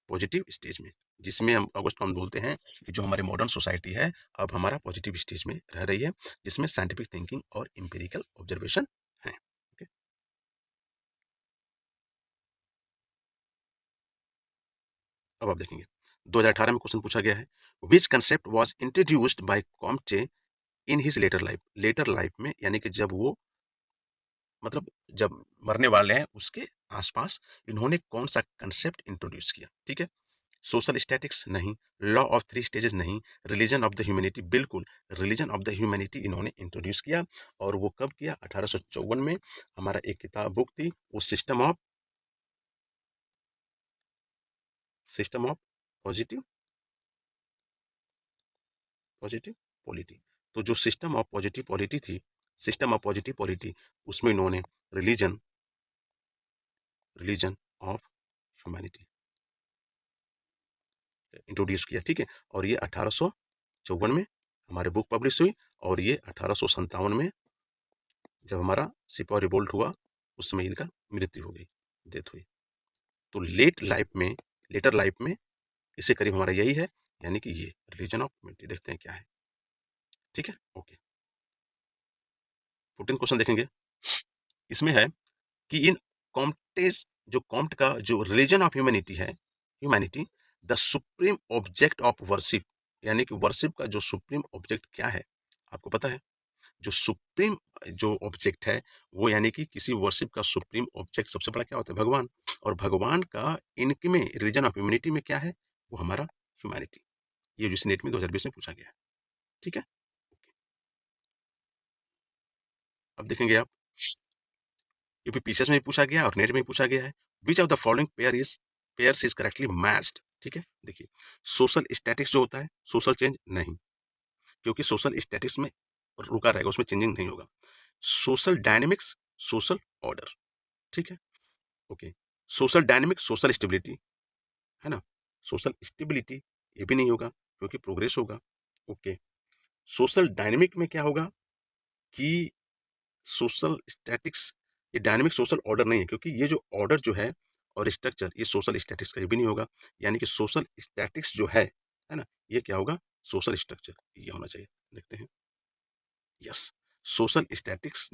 पॉजिटिव स्टेज में, जिसमें हम अगस्त को हम बोलते हैं कि जो हमारी मॉडर्न सोसाइटी है अब हमारा पॉजिटिव स्टेज में रह रही है, जिसमें साइंटिफिक थिंकिंग और एम्पिरिकल ऑब्जर्वेशन है। ओके, अब आप देखेंगे 2018 में क्वेश्चन पूछा गया है, which concept was introduced by Comte in his later life? Later life में यानी कि जब वो, मतलब जब मरने वाले हैं उसके आसपास इन्होंने कौन सा कंसेप्ट इंट्रोड्यूस किया? ठीक है, सोशल स्टैटिक्स नहीं, लॉ ऑफ थ्री स्टेजेस नहीं, रिलीजन ऑफ द ह्यूमैनिटी, बिल्कुल रिलीजन ऑफ द ह्यूमैनिटी इन्होंने इंट्रोड्यूस किया। और वो कब किया? 1854 में। हमारा एक किताब बुक थी वो system of positive, positive polity. तो जो सिस्टम ऑफ पॉजिटिव पॉलिटी थी, सिस्टम ऑफ पॉजिटिव पॉलिटी, उसमें इन्होंने religion, religion of humanity introduce किया। ठीक है, और ये 1854 में हमारे बुक पब्लिश हुई, और ये 1857 में जब हमारा सिपा रिवोल्ट हुआ उस समय इनका मृत्यु हो गई, डेथ हुई। तो लेटर लाइफ में इससे करीब हमारा यही है, यानी कि ये रिलीजन ऑफ ह्यूमैनिटी। देखते हैं क्या है। ठीक है, ओके। 14 क्वेश्चन देखेंगे, इसमें है कि इन कॉम्टेस, जो कॉम्ट का जो रिलीजन ऑफ ह्यूमैनिटी है, humanity the supreme object of worship, यानी कि वर्शिप का जो सुप्रीम ऑब्जेक्ट क्या है? आपको पता है जो सुप्रीम जो ऑब्जेक्ट है वो, यानी कि किसी वर्शिप का सुप्रीम ऑब्जेक्ट सबसे बड़ा क्या होता है? भगवान। और भगवान का इनके में रिलीजन ऑफ ह्यूमैनिटी में क्या है? वो हमारा ह्यूमैनिटी। ये यूजीसी नेट में 2020 में पूछा गया है। ठीक है, अब देखेंगे आप, यूपीपीसीएस में भी पूछा गया और नेट में भी पूछा गया है, which of the following pairs is correctly matched? ठीक है, देखिए, सोशल स्टैटिक्स जो होता है, सोशल चेंज नहीं, क्योंकि सोशल स्टैटिक्स में रुका रहेगा, उसमें चेंजिंग नहीं होगा। सोशल डायनेमिक्स, सोशल ऑर्डर, ठीक है, okay. Social dynamic, social stability, है ना, सोशल स्टेबिलिटी ये भी नहीं होगा क्योंकि प्रोग्रेस होगा। ओके, सोशल डायनेमिक में क्या होगा कि सोशल स्टैटिक्स, ये डायनेमिक सोशल ऑर्डर नहीं है, क्योंकि ये जो ऑर्डर जो है और स्ट्रक्चर ये सोशल स्टैटिक्स का भी नहीं होगा, यानी कि सोशल स्टैटिक्स जो है ना, ये क्या होगा, सोशल स्ट्रक्चर ये होना चाहिए। देखते हैं, यस, सोशल स्टैटिक्स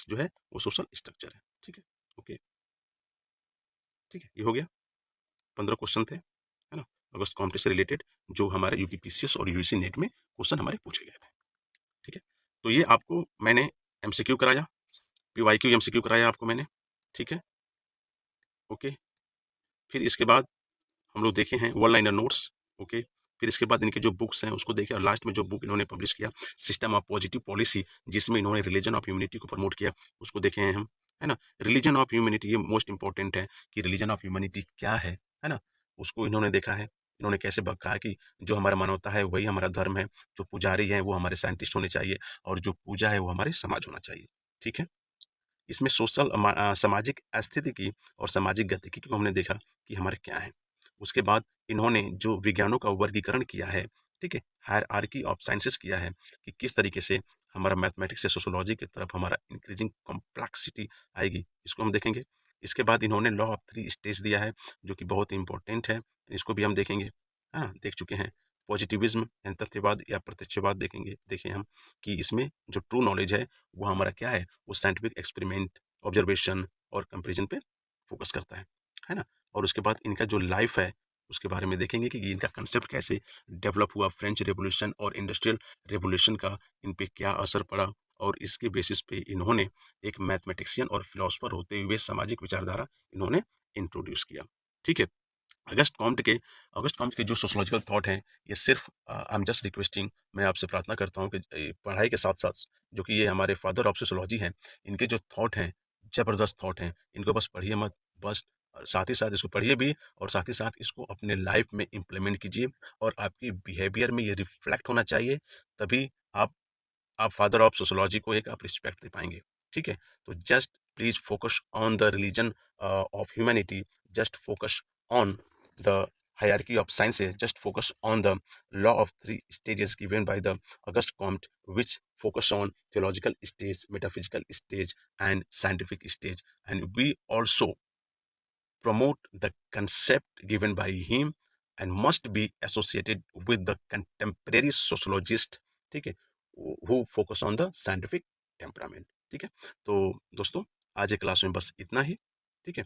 जो है वो सोशल स्ट्रक्चर है। ठीक है, ओके, ठीक है, ये हो गया। 15 क्वेश्चन थे, है ना, अगस्त कॉम्प्लेक्स से रिलेटेड, जो हमारे यूपीपीसीएस और यूजीसी नेट में क्वेश्चन हमारे पूछे गए थे। ठीक है, तो ये आपको मैंने एमसीक्यू कराया, पीवाईक्यू एमसीक्यू कराया आपको मैंने। ठीक है, ओके, फिर इसके बाद हम लोग देखे हैं वन लाइनर नोट्स। ओके, फिर इसके बाद इनके जो बुक्स हैं उसको देखे, और लास्ट में जो बुक इन्होंने पब्लिश किया, सिस्टम ऑफ पॉजिटिव पॉलिसी, जिसमें इन्होंने रिलीजन ऑफ ह्यूमैनिटी को प्रमोट किया, उसको देखे हैं हम, है ना। रिलीजन ऑफ ह्यूमैनिटी ये मोस्ट इंपॉर्टेंट है कि रिलीजन ऑफ ह्यूमैनिटी क्या है ना, उसको इन्होंने देखा है। इन्होंने कैसे कहा कि जो हमारा मानवता है वही हमारा धर्म है, जो पुजारी है वो हमारे साइंटिस्ट होने चाहिए, और जो पूजा है वो हमारे समाज होना चाहिए। ठीक है, इसमें सामाजिक स्थिति और सामाजिक गतिकी को हमने देखा कि हमारे क्या है। उसके बाद इन्होंने जो विज्ञानों का वर्गीकरण किया है, ठीक है, हायरार्की ऑफ साइंसेस किया है, कि किस तरीके से हमारा मैथमेटिक्स से सोशियोलॉजी की तरफ हमारा इंक्रीजिंग कॉम्प्लेक्सिटी आएगी, इसको हम देखेंगे। इसके बाद इन्होंने लॉ ऑफ थ्री स्टेज दिया है, जो कि बहुत इंपॉर्टेंट है, इसको भी हम देखेंगे। हाँ, देख चुके हैं। पॉजिटिविज्म यानी तथ्यवाद या प्रत्यक्षवाद देखेंगे, देखें हम कि इसमें जो ट्रू नॉलेज है वो हमारा क्या है, वो साइंटिफिक एक्सपेरिमेंट, ऑब्जर्वेशन और कंपेरिजन पे फोकस करता है ना। और उसके बाद इनका जो लाइफ है उसके बारे में देखेंगे कि इनका कंसेप्ट कैसे डेवलप हुआ, फ्रेंच रेवोल्यूशन और इंडस्ट्रियल रेवोल्यूशन का इन पे क्या असर पड़ा, और इसके बेसिस पे इन्होंने एक मैथमेटिशियन और फिलोसफर होते हुए सामाजिक विचारधारा इन्होंने इंट्रोड्यूस किया। ठीक है, अगस्त कॉम्ट के अगस्त कॉम्ट के जो सोशोलॉजिकल थॉट हैं, ये सिर्फ आई एम जस्ट रिक्वेस्टिंग, मैं आपसे प्रार्थना करता हूँ कि पढ़ाई के साथ साथ, जो कि ये हमारे फादर ऑफ सोशोलॉजी हैं, इनके जो थॉट हैं, जबरदस्त थॉट हैं, इनको बस पढ़िए मत, बस साथ ही साथ इसको पढ़िए भी, और साथ ही साथ इसको अपने लाइफ में इम्प्लीमेंट कीजिए, और आपकी बिहेवियर में ये रिफ्लेक्ट होना चाहिए, तभी आप फादर ऑफ सोशोलॉजी को एक आप रिस्पेक्ट दे पाएंगे। ठीक है, तो just please focus on the religion of humanity, just focus on the hierarchy of sciences, just focus on the law of three stages given by the Auguste Comte, which focus on theological stage, metaphysical stage, and scientific stage. And we also promote the concept given by him and must be associated with the contemporary sociologist, ठीक है, who focus on the scientific temperament। ठीक है, तो दोस्तों आज के class में बस इतना ही। ठीक है,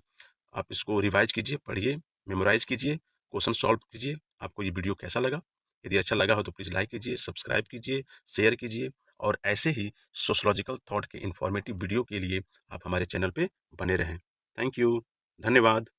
आप इसको रिवाइज कीजिए, पढ़िए, मेमोराइज कीजिए, क्वेश्चन सॉल्व कीजिए। आपको ये वीडियो कैसा लगा? यदि अच्छा लगा हो तो प्लीज़ लाइक कीजिए, सब्सक्राइब कीजिए, शेयर कीजिए, और ऐसे ही सोशोलॉजिकल थॉट के इंफॉर्मेटिव वीडियो के लिए आप हमारे चैनल पे बने रहें। थैंक यू, धन्यवाद।